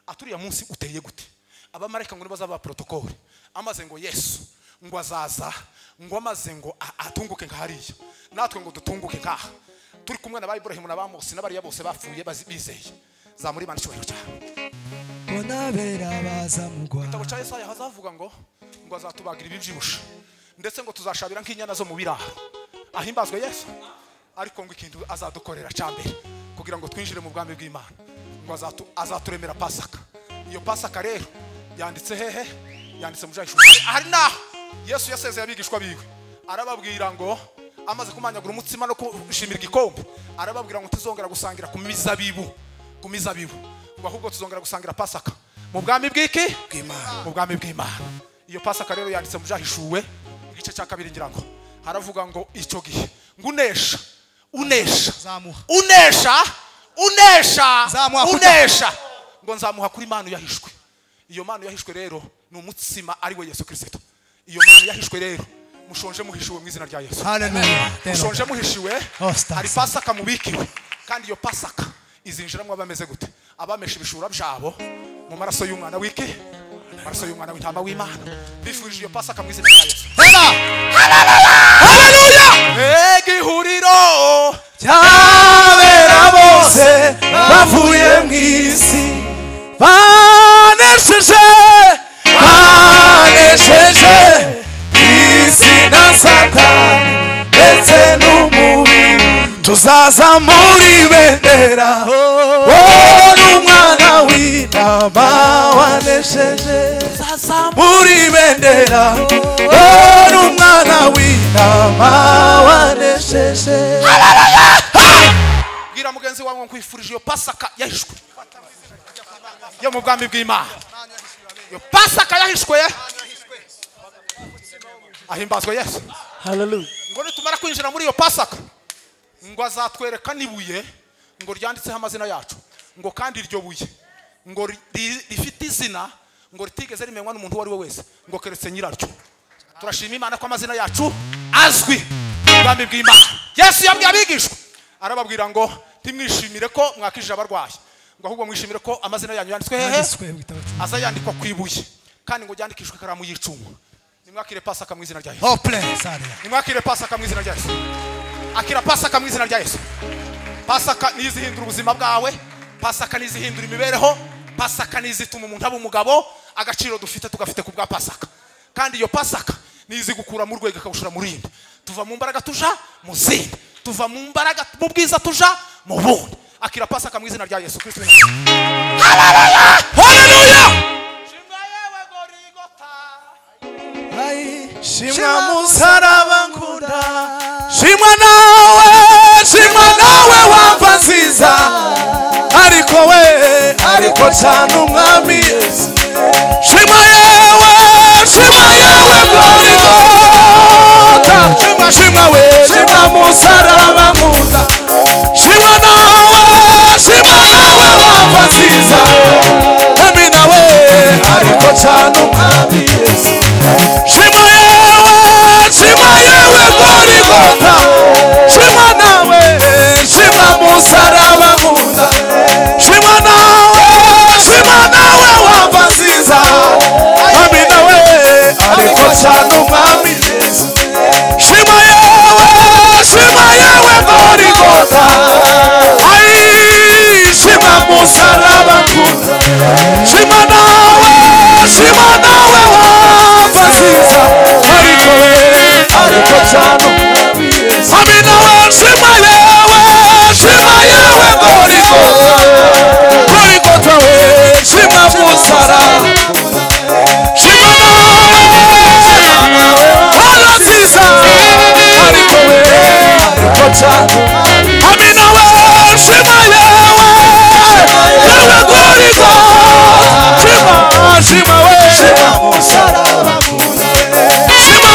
[SPEAKER 1] aturiya munsi uteye gute abamarayika ngo bazaba protocole amaze ngo Yesu ngo azaza ngo amaze ngo atunguke nkahariya natwe ngo dutunguke nkaha turi kumwe na Ibrahim na Mose n'abariya bose bapfuye bizeye zamuri bandicwahira cyane.
[SPEAKER 3] Bonabera baza mugwa.
[SPEAKER 1] Igitabo cya Yesaya hazavuga ngo azatubagira ibibyibusha ndetse ngo tuzashabira nk'inyana zo mu biraro. Ahimbazwe Yesu ariko ngo ikintu azadukorera cyambere kugira ngo twinjire mu bwami bw'Imana ngo azaturemera Pasaka. Iyo Pasaka rero yanditse hehe? Yanditse mu Jayishu. Ari naho Yesu yasezeye abigishwa biwe arababwira ngo amaze kumanyagura umutsima no kushimira igikombe arababwira ngo tuzongera gusangira ku mizabibu ngo ahubwo tuzongera gusangira Pasaka mu bwami bw'iki bw'Imana, mu bwami bw'Imana. Iyo Pasaka rero yanditse mu Jahishuwe igice cya 2 ngira ngo haravuga ngo icyo gihe ngo unesha ngo nzamuha kuri Imana yahishwe. Iyo Mana yahishwe rero ni umutsima ari we Yesu Kristo. Iyo Mana yahishwe rero mushonje muhishiwe mu izina rya Yesu.
[SPEAKER 3] Hallelujah.
[SPEAKER 1] Mushonje muhishiwe ari Pasaka mubikiwe kandi iyo Pasaka izinjiramwe abameze gute? Abamesha ibishura byabo mu maraso y'umwana w'iki? Maraso y'umwana w'intama w'Imana. Bifurije iyo Pasaka mu izina rya Yesu. Hallelujah! Igihuriro
[SPEAKER 3] cyabera bose bavuye mu isi banesheje isi na Satani ndetse n'umubiri tuzaza muri bendera n'umwana w'intama wanesheje muri bendera n'umwana w'intama wanesheje.
[SPEAKER 1] Bwira mugenzi wawe ngo kwifurije iyo Pasaka yahishwe yo mu bwami bw'Imana. Iyo Pasaka yahishwe ahimbazwe Yesu.
[SPEAKER 3] Hallelujah.
[SPEAKER 1] Ngo nitumara kwinjira muri iyo Pasaka ngo azatwereka nibuye ngo ryanditseho amazina yacu ngo kandi iryo buye ngo rifite izina ngo ritigeze rimenywa n'umuntu uwo ari we wese ngo keretse nyiraryo. Turashima Imana ko amazina yacu azwi mu bwami bw'Imana. Yesu yabwiye abigishwa arababwira ngo ntimwishimire ko mwakijije abarwayi ngo ahubwo mwishimire ko amazina yanyu yanditswe hehe? Azayandikwa ku ibuye kandi ngo ryandikishwe ikaramu y'icuma. Nimwakire Pasaka mu izina rya Yesu. Nimwakire Pasaka mu izina rya Yesu. Akira Pasaka mu izina rya Yesu. Pasaka nizihindura ubuzima bwawe, Pasaka nizihindura imibereho, Pasaka nizituma umuntu aba umugabo, agaciro dufite tugafite ku bwa Pasaka. Kandi iyo Pasaka nizi gukura mu rwego akabushura mu rindi. Tuva mu mbaraga tuja mu zindi. Tuva mu mbaraga mu bwiza tuja mu bundi. Akira Pasaka mu izina rya Yesu Kristo. Hallelujah! Hallelujah!
[SPEAKER 3] Shimwa musaraba nkunda,
[SPEAKER 1] shimwa nawe wamva nziza, ariko cyane umwami Yesu. Shimwa yewe Golgotha, shimwa musaraba nkunda, shimwa nawe wamva nziza, nawe ariko cyane umwami Yesu. Shimwa yewe Golgotha, shimwa musaraba nkunda, shimwa nawe wamva nziza, nawe ariko cyane umwami Yesu. Shimwa yewe Golgotha, shimwa musaraba nkunda, shimwa nawe wamva nziza, ariko cyane umwami Yesu. Shimwa yewe Golgotha, shimwa musaraba, shimwa nawe nziza, ariko cyane amina we. Shimwa yewe Golgotha, shimwa musaraba, shimwa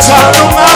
[SPEAKER 3] cyane umwami